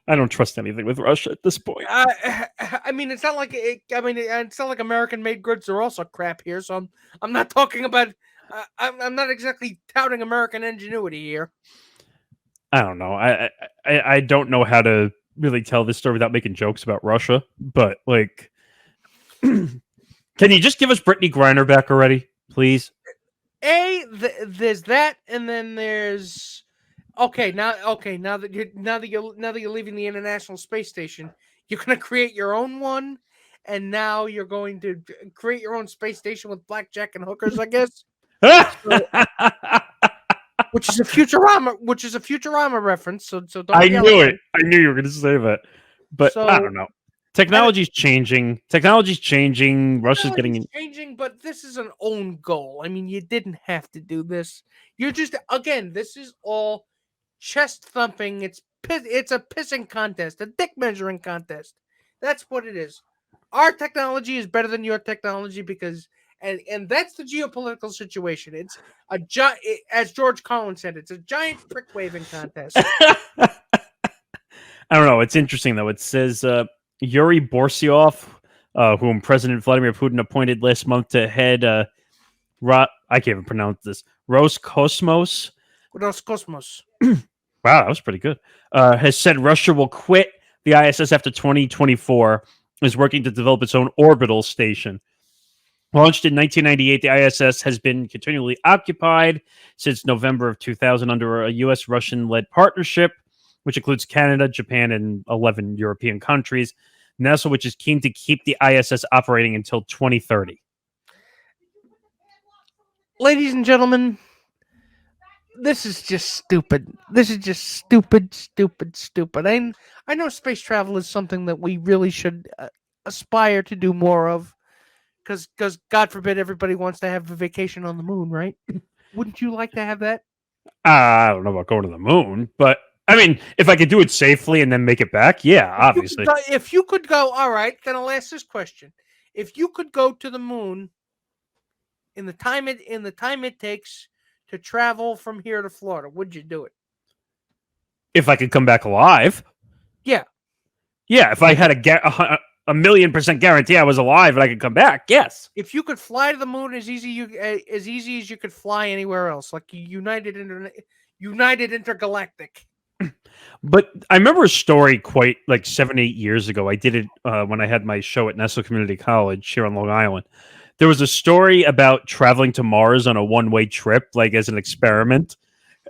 I don't trust anything with Russia at this point. I mean, it's not like it's not like American-made goods are also crap here. So I'm not talking about. I'm not exactly touting American ingenuity here. I don't know. I don't know how to really tell this story without making jokes about Russia. But like, can you just give us Brittany Griner back already, please? There's that, and then there's. Okay, now that you're leaving the International Space Station, you're gonna create your own one, and now you're going to create your own space station with blackjack and hookers, I guess. Which is a Futurama reference. So don't. I knew it. I knew you were gonna say that, but I don't know. Technology's changing. Russia's getting changing, but this is an own goal. I mean, you didn't have to do this. You're just this is all chest thumping. It's a pissing contest, a dick measuring contest. That's what it is. Our technology is better than your technology because, and that's the geopolitical situation. It's as George Collins said, it's a giant prick waving contest. I don't know. It's interesting though. It says Yuri Borisov, whom President Vladimir Putin appointed last month to head I can't even pronounce this. Roscosmos. Wow, that was pretty good. Has said Russia will quit the ISS after 2024. Is working to develop its own orbital station. Launched in 1998, the ISS has been continually occupied since November of 2000 under a U.S.-Russian-led partnership, which includes Canada, Japan, and 11 European countries. NASA, which is keen to keep the ISS operating until 2030. Ladies and gentlemen, this is just stupid. This is just stupid, stupid, stupid. I know space travel is something that we really should aspire to do more of, because God forbid everybody wants to have a vacation on the moon, right? Wouldn't you like to have that? I don't know about going to the moon, but I mean, if I could do it safely and then make it back, yeah, obviously. If you could go, all right, then I'll ask this question: if you could go to the moon in the time it takes to travel from here to Florida, would you do it? If I could come back alive, yeah. If I had a 1,000,000% guarantee I was alive and I could come back, yes. If you could fly to the moon as easy as you could fly anywhere else, like United Intergalactic. But I remember a story quite like 7-8 years ago. I did it when I had my show at Nestle Community College here on Long Island. There was a story about traveling to Mars on a one-way trip, like as an experiment.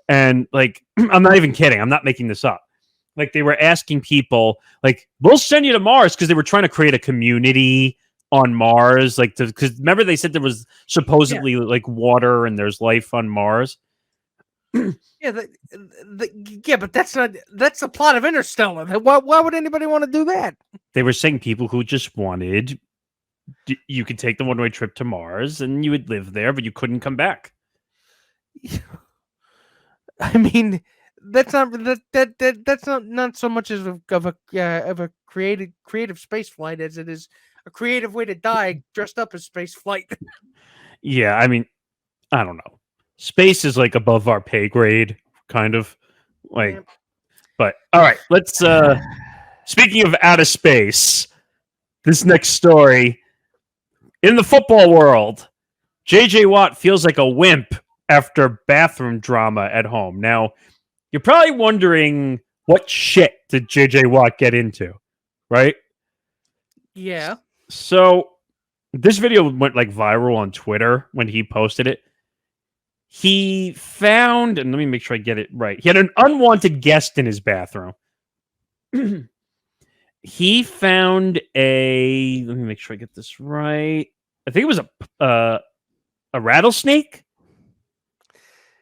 And like, I'm not even kidding. I'm not making this up. Like they were asking people, like, we'll send you to Mars, because they were trying to create a community on Mars. Like, because remember they said there was supposedly like water and there's life on Mars. Yeah, but that's the plot of Interstellar. Why would anybody want to do that? They were saying people who just wanted, you could take the one-way trip to Mars and you would live there, but you couldn't come back. I mean, that's not so much of a creative space flight as it is a creative way to die dressed up as space flight. Yeah, I mean, I don't know. Space is like above our pay grade, kind of like. Yeah. But all right, let's. Speaking of out of space, this next story in the football world, JJ Watt feels like a wimp after bathroom drama at home. Now, you're probably wondering what shit did JJ Watt get into, right? Yeah. So this video went like viral on Twitter when he posted it. He found, and let me make sure I get it right. He had an unwanted guest in his bathroom. He found let me make sure I get this right. I think it was a rattlesnake.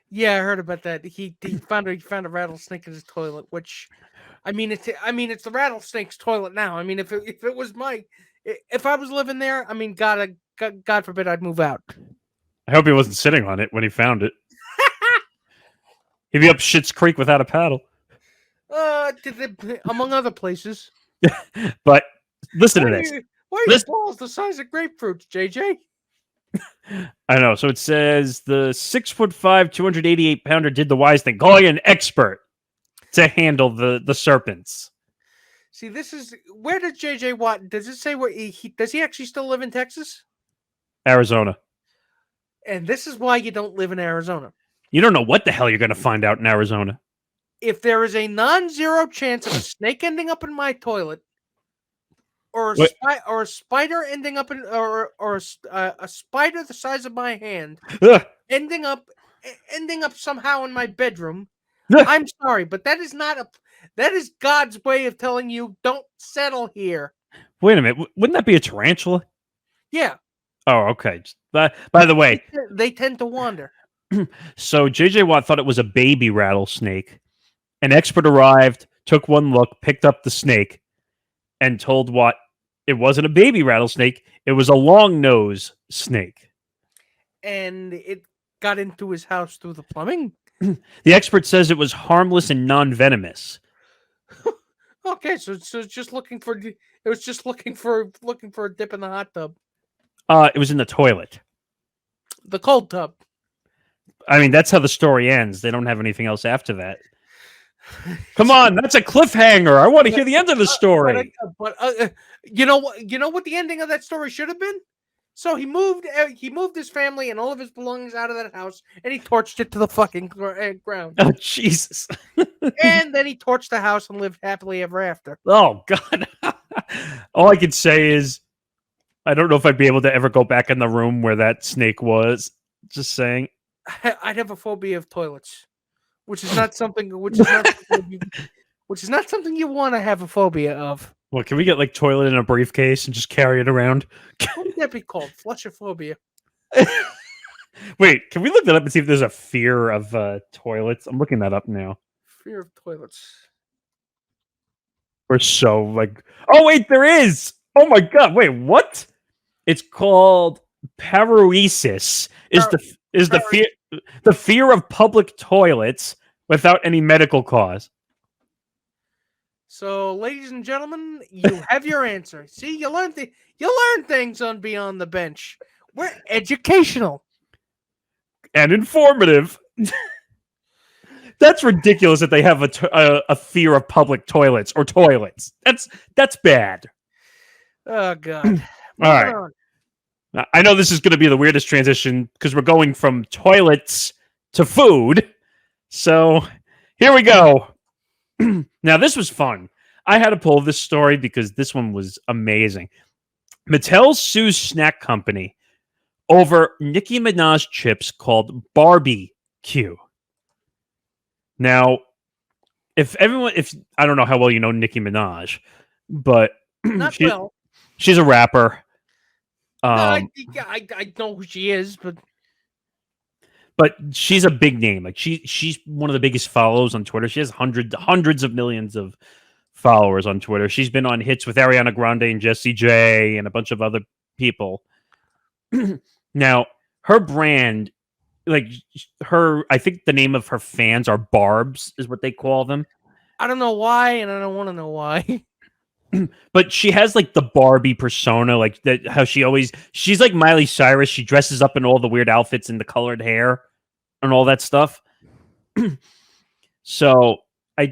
Yeah, I heard about that. He found a rattlesnake in his toilet, which, I mean, it's the rattlesnake's toilet now. I mean, if it was if I was living there, I mean, God forbid I'd move out. I hope he wasn't sitting on it when he found it. He'd be up Schitt's Creek without a paddle. Among other places. But listen to this. Why are your balls the size of grapefruits, JJ? I know. So it says the 6'5", 288-pounder did the wise thing, calling an expert to handle the serpents. See, this is where does JJ Watt? Does it say where does he actually still live in Texas? Arizona. And this is why you don't live in Arizona. You don't know what the hell you're going to find out in Arizona. If there is a non-zero chance of a snake ending up in my toilet, or a spider ending up in, or a spider the size of my hand ending up somehow in my bedroom, I'm sorry, but that is God's way of telling you don't settle here. Wait a minute, wouldn't that be a tarantula? Yeah. Oh, okay. By the way, they tend to wander. So JJ Watt thought it was a baby rattlesnake. An expert arrived, took one look, picked up the snake, and told Watt it wasn't a baby rattlesnake. It was a long-nosed snake. And it got into his house through the plumbing? The expert says it was harmless and non-venomous. Okay, so it's just looking for a dip in the hot tub. It was in the toilet. The cold tub. I mean, that's how the story ends. They don't have anything else after that. Come on, that's a cliffhanger. I want to hear the end of the story. You know what the ending of that story should have been? So he moved his family and all of his belongings out of that house, and he torched it to the fucking ground. Oh, Jesus. And then he torched the house and lived happily ever after. Oh, God. All I can say is I don't know if I'd be able to ever go back in the room where that snake was. Just saying. I'd have a phobia of toilets, which is not something. Which is not. Which is not something you want to have a phobia of. Well, can we get like toilet in a briefcase and just carry it around? What would that be called? Flushophobia. Wait, can we look that up and see if there's a fear of toilets? I'm looking that up now. Fear of toilets. We're so like, oh wait, there is. Oh my god, wait, what? It's called paruesis. The fear of public toilets without any medical cause. So, ladies and gentlemen, you have your answer. See, you learn things on Beyond the Bench. We're educational and informative. That's ridiculous that they have a fear of public toilets or toilets. That's bad. Oh God! All right. Now, I know this is going to be the weirdest transition because we're going from toilets to food. So here we go. Now, this was fun. I had to pull this story because this one was amazing. Mattel sues snack company over Nicki Minaj chips called Barbie-Que. Now, if I don't know how well you know Nicki Minaj, but she's a rapper. I know who she is, but she's a big name. Like she's one of the biggest followers on Twitter. She has hundreds of millions of followers on Twitter. She's been on hits with Ariana Grande and Jessie J and a bunch of other people. Now, her brand, like I think the name of her fans are Barbs, is what they call them. I don't know why, and I don't want to know why. But she has like the Barbie persona, like that. How she's like Miley Cyrus. She dresses up in all the weird outfits and the colored hair and all that stuff. So I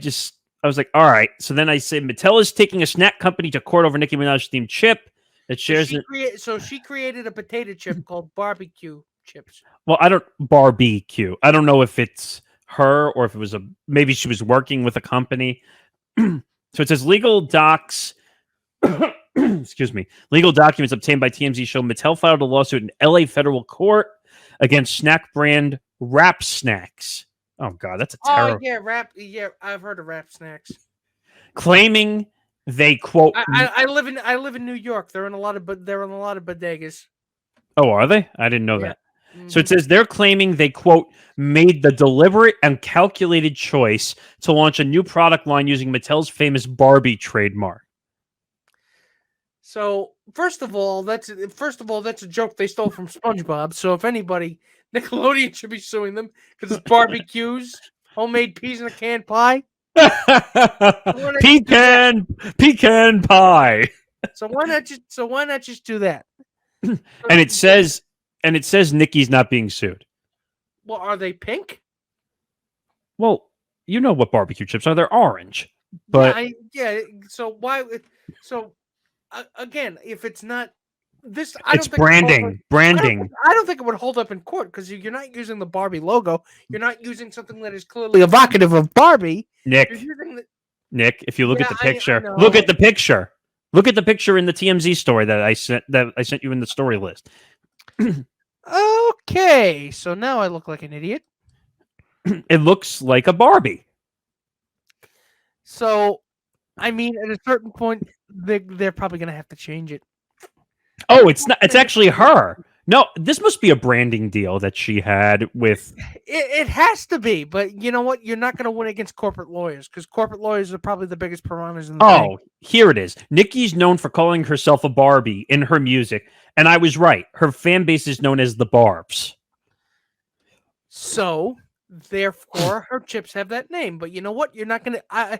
was like, all right. So then I said, Mattel is taking a snack company to court over Nicki Minaj themed chip that shares So she created a potato chip called Barbie-Que chips. Well, Barbie-Que. I don't know if it's her or if it was maybe she was working with a company. So it says legal docs. Excuse me. Legal documents obtained by TMZ show Mattel filed a lawsuit in LA federal court against snack brand Rap Snacks. Oh God, that's a terrible. Oh yeah, I've heard of Rap Snacks. Claiming they quote. I live in New York. They're in a lot of bodegas. Oh, are they? I didn't know that. Mm-hmm. So it says they're claiming they, quote, made the deliberate and calculated choice to launch a new product line using Mattel's famous Barbie trademark. So first of all, that's a joke they stole from SpongeBob. So if anybody, Nickelodeon should be suing them because it's Barbie-Que's homemade peas in a can pie. Pecan pie. So why not just do that? And it says Nicki's not being sued. Well, are they pink? Well, you know what barbecue chips are. They're orange. But so why? So again, if it's not this, it's branding. I don't think it would hold up in court because you're not using the Barbie logo. You're not using something that is clearly evocative of Barbie. Nick, if you look at the picture, look at the picture. Look at the picture in the TMZ story that I sent you in the story list. Okay, so now I look like an idiot. It looks like a Barbie. So, I mean, at a certain point, they're probably going to have to change it. Oh, it's not. It's actually her. No, this must be a branding deal that she had with... It has to be, but you know what? You're not going to win against corporate lawyers, because corporate lawyers are probably the biggest piranhas in the thing. Here it is. Nicki's known for calling herself a Barbie in her music, and I was right. Her fan base is known as the Barbs. So, therefore, her chips have that name. But you know what? You're not going to...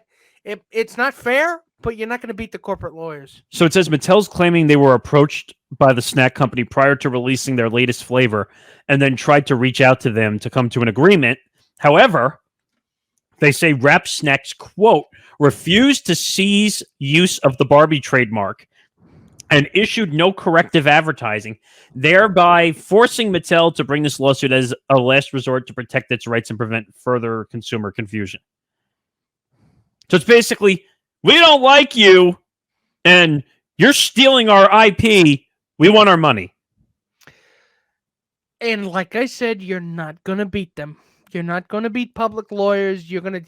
It's not fair, but you're not going to beat the corporate lawyers. So it says Mattel's claiming they were approached by the snack company prior to releasing their latest flavor and then tried to reach out to them to come to an agreement. However, they say Rap Snacks, quote, refused to cease use of the Barbie trademark and issued no corrective advertising, thereby forcing Mattel to bring this lawsuit as a last resort to protect its rights and prevent further consumer confusion. So it's basically, we don't like you, and you're stealing our IP. We want our money. And like I said, you're not gonna beat them. You're not gonna beat public lawyers. You're gonna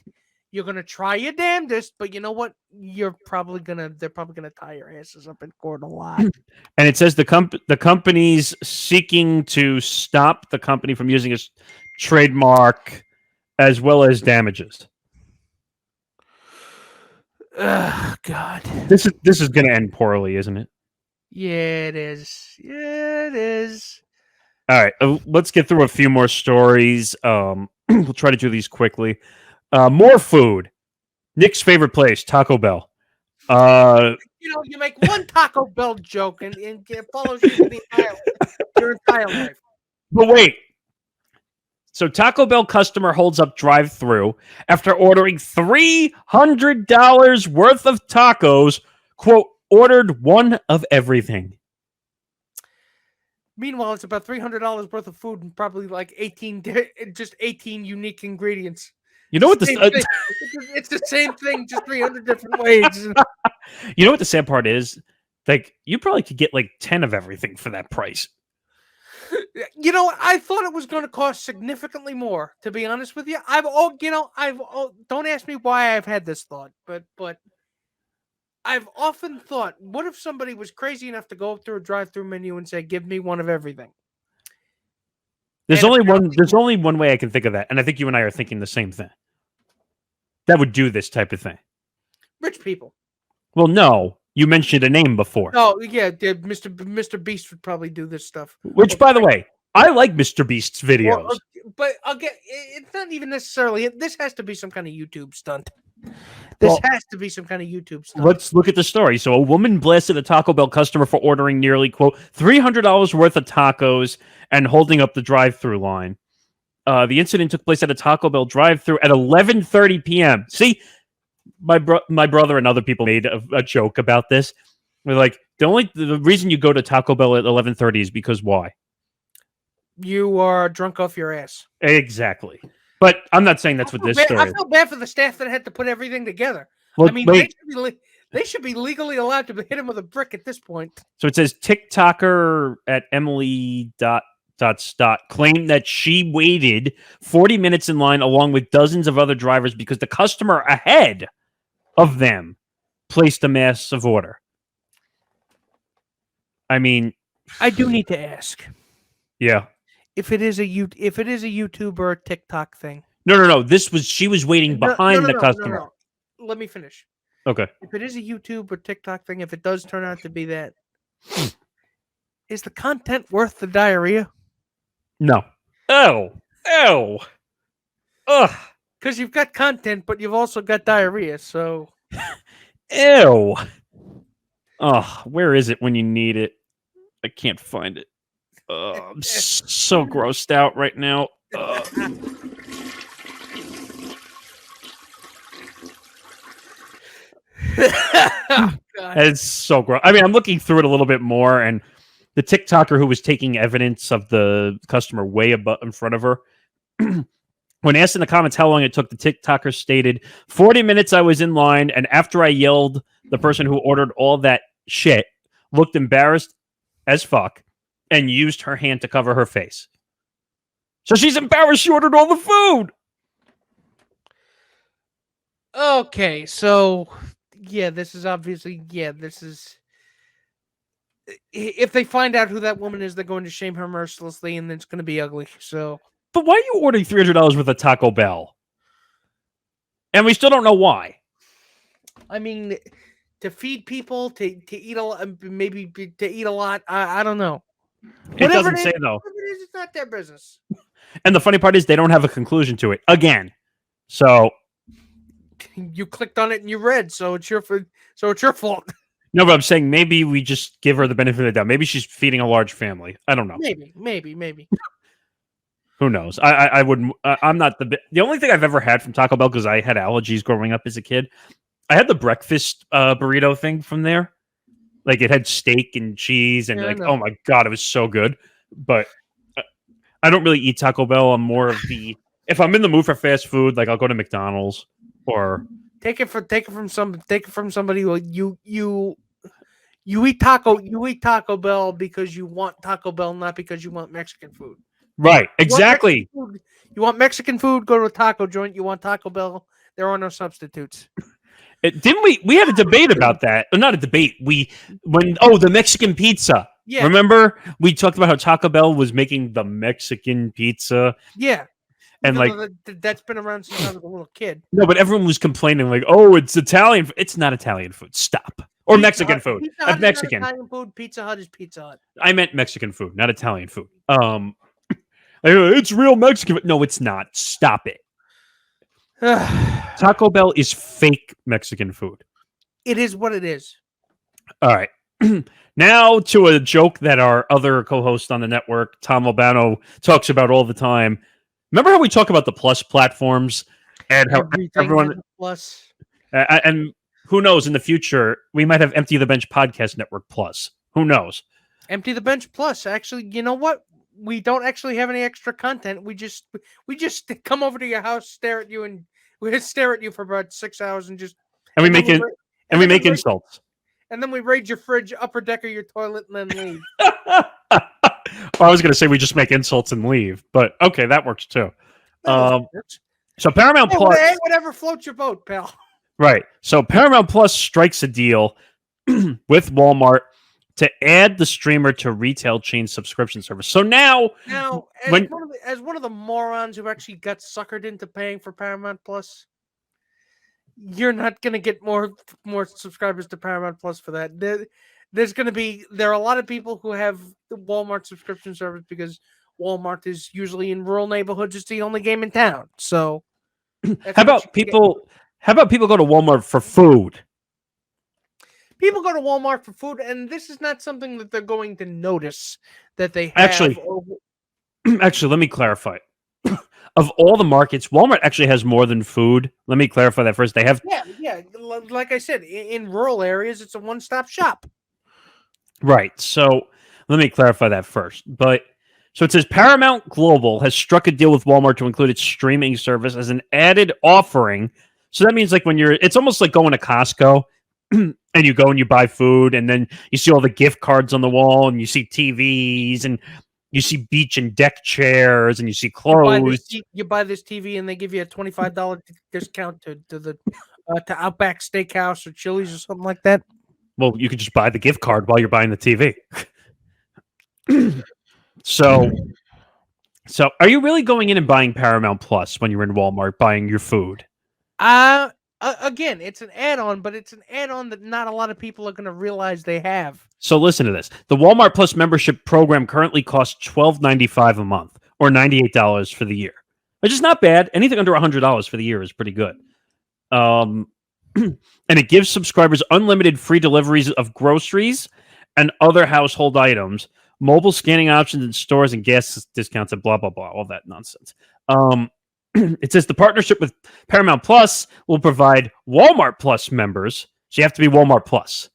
try your damnedest, but you know what? They're probably gonna tie your asses up in court a lot. And it says the company's seeking to stop the company from using its trademark as well as damages. Oh God. This is going to end poorly, isn't it? Yeah, it is. Yeah, it is. All right, let's get through a few more stories. We'll try to do these quickly. More food. Nick's favorite place, Taco Bell. You make one Taco Bell joke and it follows you for your entire life. But wait. So Taco Bell customer holds up drive-thru after ordering $300 worth of tacos, quote, ordered one of everything. Meanwhile, it's about $300 worth of food and probably like 18 unique ingredients. You know what it's the same thing, just 300 different ways. You know what the sad part is? Like, you probably could get like 10 of everything for that price. I thought it was going to cost significantly more, to be honest with you. Don't ask me why I've had this thought, but I've often thought, what if somebody was crazy enough to go up through a drive-thru menu and say, give me one of everything? There's only one way I can think of that, and I think you and I are thinking the same thing. That would do this type of thing. Rich people. Well, no. You mentioned a name before. Oh, yeah. Mr. Beast would probably do this stuff. Which, by the way, I like Mr. Beast's videos. Well, but again, it's not even necessarily. This has to be some kind of YouTube stunt. Has to be some kind of YouTube stunt. Let's look at the story. So a woman blasted a Taco Bell customer for ordering nearly, quote, $300 worth of tacos and holding up the drive-thru line. The incident took place at a Taco Bell drive-thru at 11:30 p.m. See, my brother and other people made a joke about this. We're like, the reason you go to Taco Bell at 11:30 is because why? You are drunk off your ass. Exactly. But I'm not saying that's what this story is. I feel bad for the staff that had to put everything together. Well, I mean, they should be legally allowed to hit him with a brick at this point. So it says TikToker at Emily claimed that she waited 40 minutes in line along with dozens of other drivers because the customer ahead of them placed a massive order. I mean, I do need to ask. Yeah. If it is a YouTube or a TikTok thing. No. She was waiting behind the customer. No. Let me finish. Okay. If it is a YouTube or TikTok thing, if it does turn out to be that, is the content worth the diarrhea? No. Oh. Ugh. Because you've got content, but you've also got diarrhea, so. Ew. Oh, where is it when you need it? I can't find it. I'm so grossed out right now. It's so gross. I mean, I'm looking through it a little bit more, and the TikToker who was taking evidence of the customer way above in front of her. When asked in the comments how long it took, the TikToker stated, 40 minutes I was in line, and after I yelled, the person who ordered all that shit looked embarrassed as fuck and used her hand to cover her face. So she's embarrassed she ordered all the food. Okay, so this is if they find out who that woman is, they're going to shame her mercilessly, and it's going to be ugly. So, but why are you ordering $300 worth of Taco Bell? And we still don't know why. I mean, to feed people, to eat maybe to eat a lot. I don't know. It doesn't say though. It's not their business. And the funny part is they don't have a conclusion to it again. So you clicked on it and you read, so it's your fault. No, but I'm saying maybe we just give her the benefit of the doubt. Maybe she's feeding a large family. I don't know. Maybe. Who knows? I wouldn't. I'm not the only thing I've ever had from Taco Bell because I had allergies growing up as a kid. I had the breakfast burrito thing from there. Like it had steak and cheese and oh my God, it was so good. But I don't really eat Taco Bell. I'm more of if I'm in the mood for fast food, like I'll go to McDonald's or take it from somebody who You eat Taco Bell because you want Taco Bell, not because you want Mexican food. Right, exactly. You want Mexican food, go to a taco joint. You want Taco Bell, there are no substitutes. Didn't we had a debate about that? Not a debate. The Mexican pizza. Yeah. Remember we talked about how Taco Bell was making the Mexican pizza? Yeah. And that's been around since I was a little kid. No, but everyone was complaining like, "Oh, it's Italian." It's not Italian food. Stop. Or Mexican food. Pizza Hut Mexican. Is not Italian food. Pizza Hut is Pizza Hut. I meant Mexican food, not Italian food. It's real Mexican. No, it's not. Stop it. Taco Bell is fake Mexican food. It is what it is. All right. Now to a joke that our other co-host on the network, Tom Albano, talks about all the time. Remember how we talk about the plus platforms and how everyone plus, and who knows, in the future we might have Empty the Bench Podcast Network Plus. Who knows? Empty the Bench Plus. Actually, you know what? We don't actually have any extra content. We just come over to your house, stare at you, and we stare at you for about 6 hours, and we make insults. And then we raid your fridge, upper decker your toilet, and then leave. I was going to say we just make insults and leave, but okay, that works too. So Paramount Plus, whatever floats your boat, pal. Right. So Paramount Plus strikes a deal with Walmart to add the streamer to retail chain subscription service. So now as one of the morons who actually got suckered into paying for Paramount Plus, you're not going to get more subscribers to Paramount Plus for that. There are a lot of people who have the Walmart subscription service because Walmart is usually in rural neighborhoods. It's the only game in town. So how about people go to Walmart for food? People go to Walmart for food, and this is not something that they're going to notice that they have. Actually, let me clarify. Of all the markets, Walmart actually has more than food. Let me clarify that first. They have yeah. Like I said, in rural areas, it's a one-stop shop. Right. So let me clarify that first. So it says Paramount Global has struck a deal with Walmart to include its streaming service as an added offering. So that means like it's almost like going to Costco and you go and you buy food and then you see all the gift cards on the wall and you see TVs and you see beach and deck chairs and you see clothes. You buy this TV and they give you a $25 discount to Outback Steakhouse or Chili's or something like that. Well, you could just buy the gift card while you're buying the TV. So are you really going in and buying Paramount Plus when you're in Walmart buying your food? Again, it's an add-on, but it's an add-on that not a lot of people are going to realize they have. So listen to this. The Walmart Plus membership program currently costs $12.95 a month or $98 for the year, which is not bad. Anything under $100 for the year is pretty good. And it gives subscribers unlimited free deliveries of groceries and other household items, mobile scanning options in stores and gas discounts and blah, blah, blah, all that nonsense. It says the partnership with Paramount Plus will provide Walmart Plus members, so you have to be Walmart Plus,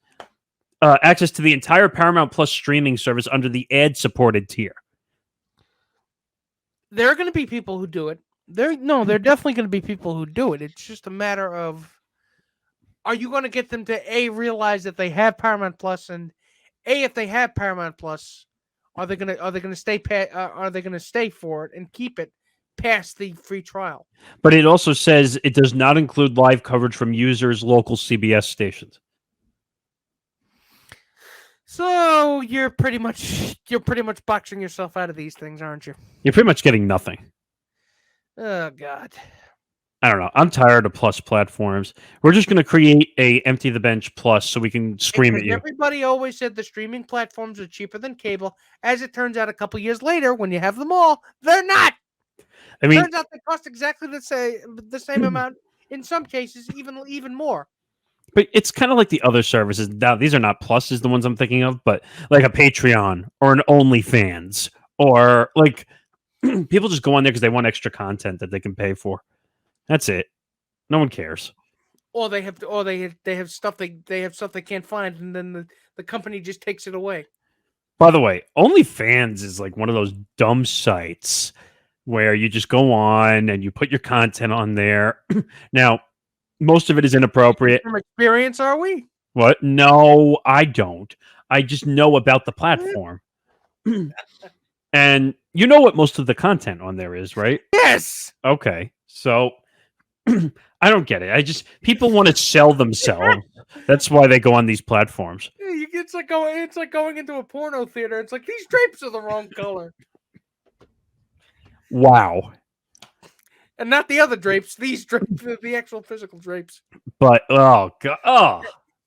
access to the entire Paramount Plus streaming service under the ad-supported tier. There are going to be people who do it. There are definitely going to be people who do it. It's just a matter of, are you going to get them to realize that they have Paramount Plus, and if they have Paramount Plus, are they going to stay for it and keep it past the free trial? But it also says it does not include live coverage from users' local CBS stations. So you're pretty much boxing yourself out of these things, aren't you? You're pretty much getting nothing. Oh God. I don't know. I'm tired of plus platforms. We're just going to create a Empty the Bench Plus so we can scream at you. Everybody always said the streaming platforms are cheaper than cable. As it turns out, a couple years later, when you have them all, they're not. I mean, turns out they cost exactly the same amount. In some cases, even more. But it's kind of like the other services. Now, these are not pluses, the ones I'm thinking of, but like a Patreon or an OnlyFans, or like people just go on there because they want extra content that they can pay for. That's it. No one cares. Or they have stuff they can't find, and then the company just takes it away. By the way, OnlyFans is like one of those dumb sites where you just go on and you put your content on there. Now, most of it is inappropriate. From experience, are we? What? No, I don't. I just know about the platform. And you know what most of the content on there is, right? Yes. Okay. So I don't get it. People want to sell themselves. That's why they go on these platforms. It's like going into a porno theater. It's like these drapes are the wrong color, Wow. and not the other drapes. These drapes, the actual physical drapes. But oh god, oh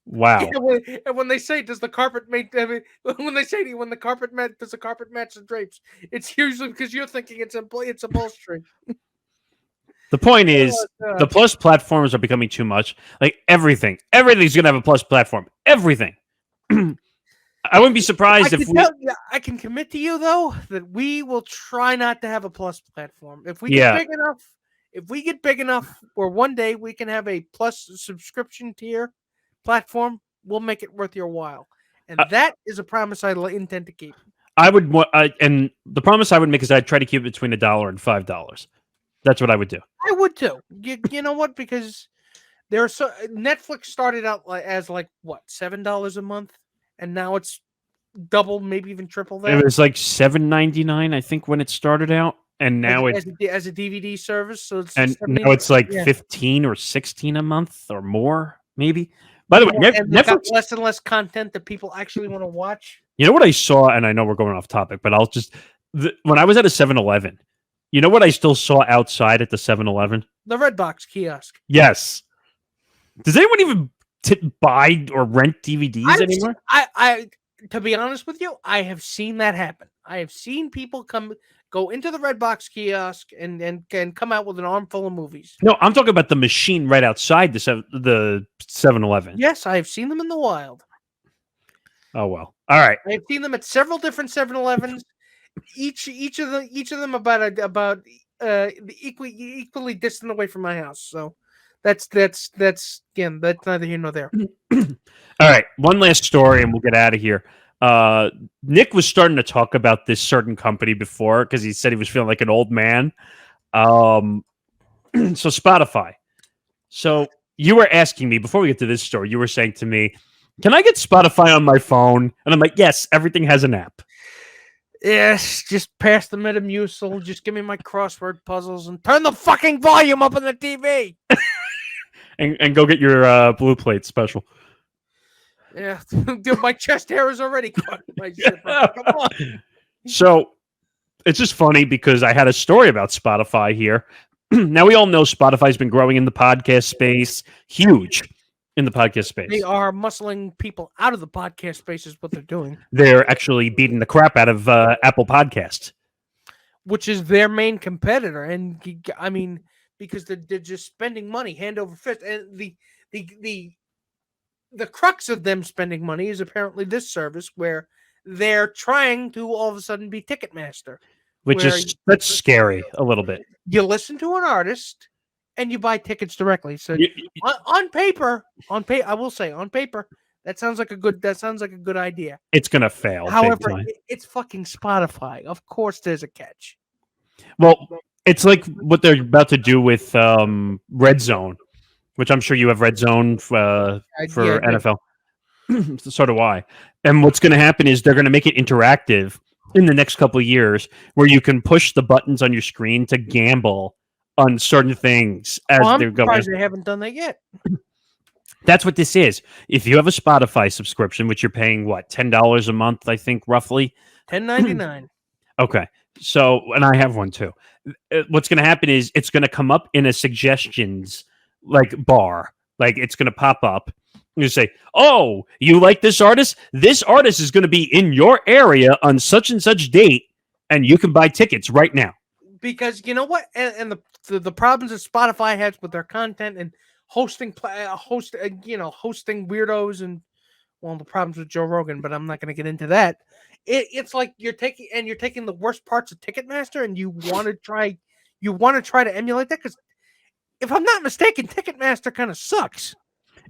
wow. And when they say, "Does the carpet make?" I mean, when they say to you, "When the carpet does the carpet match the drapes?" It's usually because you're thinking it's upholstery. The point is, God. the plus platforms are becoming too much. Like everything's gonna have a plus platform. Everything. I wouldn't be surprised if I can commit to you though that we will try not to have a plus platform. If we Yeah. get big enough, where one day we can have a plus subscription tier platform, we'll make it worth your while. And that is a promise I intend to keep. and the promise I would make is I'd try to keep it between $1 and $5. That's what I would do. I would too. You know what? Because Netflix started out as what, $7 a month, and now it's double, maybe even triple that. It was like $7.99, I think, when it started out, and now as a DVD service. So now it's like 15 or 16 a month or more, maybe. By the way, Netflix got less and less content that people actually want to watch. You know what I saw, and I know we're going off topic, but when I was at a 7-Eleven, you know what I still saw outside at the 7-Eleven? The Redbox kiosk. Yes. Does anyone even buy or rent DVDs anymore? To be honest with you, I have seen that happen. I have seen people go into the Redbox kiosk and come out with an armful of movies. No, I'm talking about the machine right outside the 7-Eleven. Yes, I have seen them in the wild. Oh well. All right. I have seen them at several different 7-Elevens. Each of them about equally distant away from my house. So that's again, that's neither here nor there. All right, one last story and we'll get out of here. Nick was starting to talk about this certain company before because he said he was feeling like an old man. So Spotify. So you were asking me before we get to this story, you were saying to me, can I get Spotify on my phone? And I'm like, yes, everything has an app. Yes, just pass the Metamucil. Just give me my crossword puzzles and turn the fucking volume up on the TV. and go get your blue plate special. Yeah, my chest hair is already caught. Come on. So it's just funny because I had a story about Spotify here. Now we all know Spotify's been growing in the podcast space, huge in the podcast space. They are muscling people out of the podcast space is what they're doing. They're actually beating the crap out of Apple Podcasts, which is their main competitor. And I mean, because they're just spending money hand over fist, and the crux of them spending money is apparently this service where they're trying to all of a sudden be Ticketmaster, that's scary a little bit. You listen to an artist and you buy tickets directly. So on paper, I will say on paper, that sounds like a good idea. It's gonna fail. However, it's fucking Spotify. Of course, there's a catch. Well, it's like what they're about to do with Red Zone, which I'm sure you have Red Zone for NFL. So do I. And what's going to happen is they're going to make it interactive in the next couple of years, where you can push the buttons on your screen to gamble on certain things as they're going. I'm surprised they haven't done that yet. That's what this is. If you have a Spotify subscription, which you're paying what, $10 a month, I think roughly $10.99. Okay, so and I have one too. What's going to happen is it's going to come up in a suggestions bar, it's going to pop up. You say, "Oh, you like this artist? This artist is going to be in your area on such and such date, and you can buy tickets right now." Because you know what, and the problems that Spotify has with their content and hosting weirdos, and the problems with Joe Rogan, but I'm not going to get into that. It's like you're taking the worst parts of Ticketmaster and you want to try to emulate that, because if I'm not mistaken, Ticketmaster kind of sucks.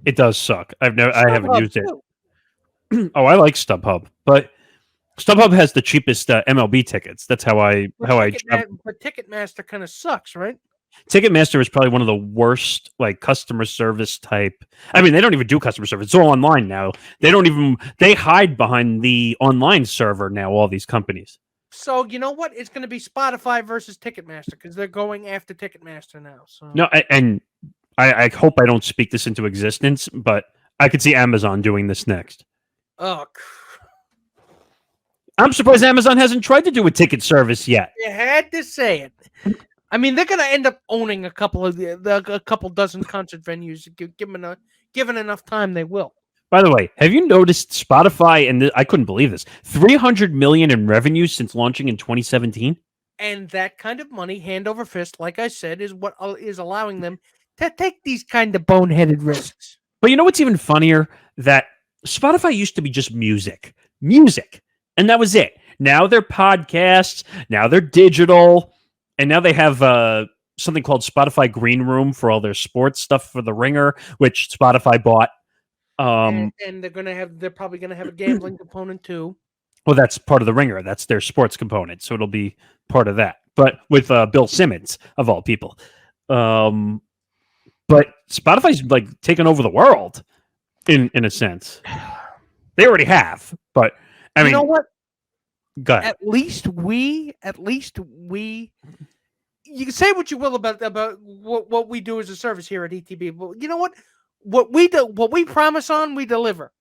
It does suck. I haven't used it. Oh, I like StubHub, but StubHub has the cheapest MLB tickets. That's how I. But Ticketmaster kind of sucks, right? Ticketmaster is probably one of the worst, like, customer service type. I mean, they don't even do customer service. It's all online now. They hide behind the online server now, all these companies. So you know what? It's going to be Spotify versus Ticketmaster because they're going after Ticketmaster now. So No, I hope I don't speak this into existence, but I could see Amazon doing this next. Oh, I'm surprised Amazon hasn't tried to do a ticket service yet. you had to say it. I mean, they're going to end up owning a couple dozen concert venues. Given enough time, they will. By the way, have you noticed Spotify, and I couldn't believe this, $300 million in revenue since launching in 2017? And that kind of money, hand over fist, like I said, is what is allowing them to take these kind of boneheaded risks. But you know what's even funnier? That Spotify used to be just music, and that was it. Now they're podcasts, now they're digital, and now they have something called Spotify Green Room for all their sports stuff for the Ringer, which Spotify bought. And they're probably gonna have a gambling component too. Well, that's part of the Ringer. That's their sports component, so it'll be part of that. But with Bill Simmons of all people, but Spotify's like taking over the world in a sense. They already have, but I mean, you know what? Go ahead. At least we. You can say what you will about what we do as a service here at ETB, but you know what? What we promise on, we deliver.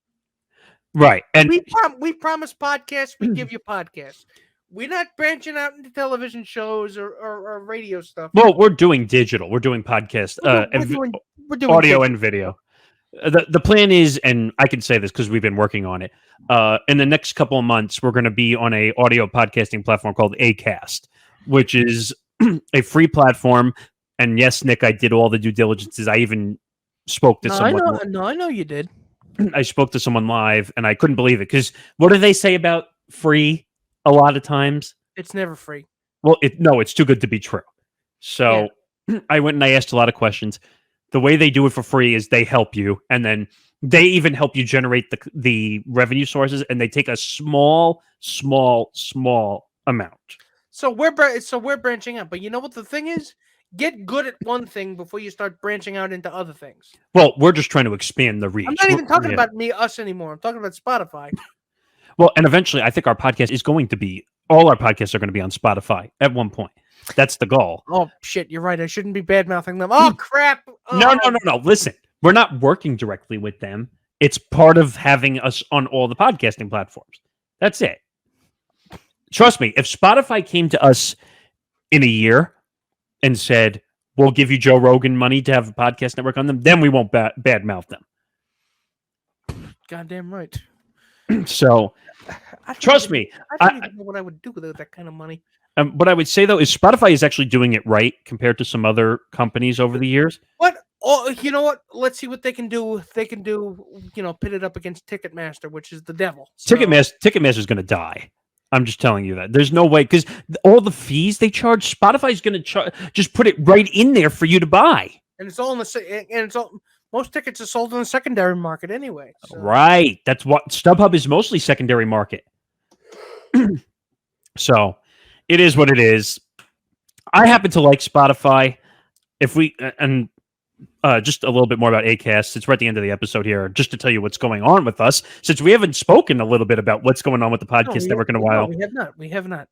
Right, and we promise podcasts, we give you podcasts. We're not branching out into television shows or radio stuff. Well, we're doing digital. We're doing podcast, we're doing audio digital. and video. The plan is, and I can say this because we've been working on it. In the next couple of months, we're going to be on a audio podcasting platform called Acast, which is a free platform. And yes, Nick, I did all the due diligences. I even spoke to someone. I know you did. I spoke to someone live, and I couldn't believe it because what do they say about free? A lot of times, it's never free. Well, it's too good to be true. So I went and I asked a lot of questions. The way they do it for free is they help you, and then they even help you generate the revenue sources, and they take a small amount. So we're branching out, but you know what the thing is? Get good at one thing before you start branching out into other things. Well, we're just trying to expand the reach. I'm not even talking about us anymore. I'm talking about Spotify. Well, and eventually, I think our podcast is going to be all our podcasts are going to be on Spotify at one point. That's the goal. Oh shit, you're right. I shouldn't be bad mouthing them. Oh crap! Oh. No. Listen, we're not working directly with them. It's part of having us on all the podcasting platforms. That's it. Trust me, if Spotify came to us in a year and said, "We'll give you Joe Rogan money to have a podcast network on them," then we won't badmouth them. Goddamn right. So, trust me. I don't even know what I would do with that kind of money. What I would say, though, is Spotify is actually doing it right compared to some other companies over the years. What? Oh, you know what? Let's see what they can do. They can do, pit it up against Ticketmaster, which is the devil. So. Ticketmaster is going to die. I'm just telling you that. There's no way, because all the fees they charge, Spotify's going to just put it right in there for you to buy. And it's all most tickets are sold in the secondary market anyway. So. Right. That's what StubHub is mostly secondary market. So it is what it is. I happen to like Spotify. Just a little bit more about Acast, since we're at the end of the episode here, just to tell you what's going on with us, since we haven't spoken a little bit about what's going on with the podcast network in a while. No, we have not.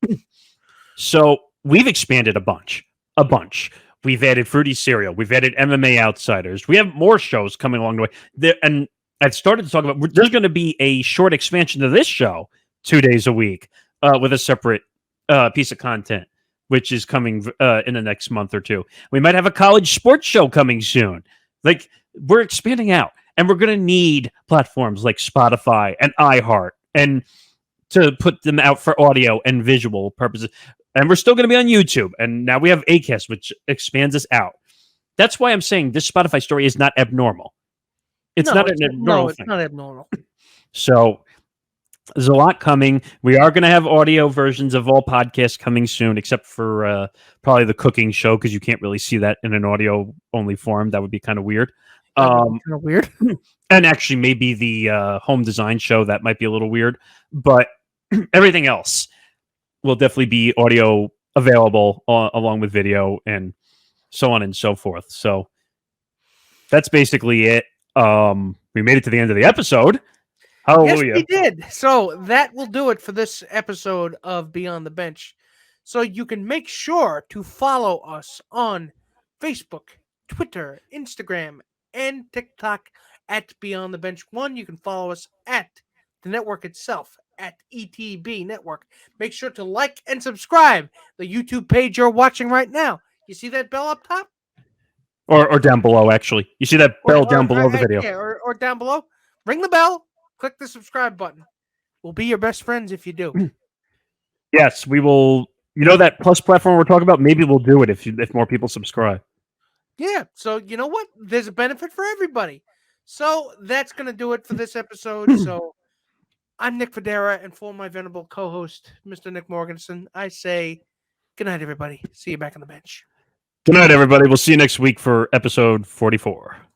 So we've expanded a bunch. We've added Fruity Cereal. We've added MMA Outsiders. We have more shows coming along the way. And I've started to talk about, there's going to be a short expansion to this show 2 days a week with a separate piece of content, which is coming in the next month or two. We might have a college sports show coming soon. Like, we're expanding out, and we're going to need platforms like Spotify and iHeart and to put them out for audio and visual purposes. And we're still going to be on YouTube. And now we have Acast, which expands us out. That's why I'm saying this Spotify story is not abnormal. It's not abnormal. So there's a lot coming. We are going to have audio versions of all podcasts coming soon, except for probably the cooking show, because you can't really see that in an audio-only form. That would be kind of weird. And actually, maybe the home design show, that might be a little weird. But everything else will definitely be audio available along with video. And so on and so forth. So that's basically it. We made it to the end of the episode. Hallelujah. Yes, we did. So that will do it for this episode of Beyond the Bench. So you can make sure to follow us on Facebook, Twitter, Instagram, and TikTok at Beyond the Bench 1. You can follow us at the network itself at ETB Network. Make sure to like and subscribe the YouTube page you're watching right now. You see that bell up top? Or down below, actually. You see that bell down below the video. Yeah, or down below. Ring the bell. Click the subscribe button. We'll be your best friends if you do. Yes, we will. You know that plus platform we're talking about? Maybe we'll do it if more people subscribe. Yeah, so you know what? There's a benefit for everybody. So that's going to do it for this episode. So I'm Nick Fodera, and for my venerable co-host, Mr. Nick Morgasen, I say good night, everybody. See you back on the bench. Good night, everybody. We'll see you next week for episode 44.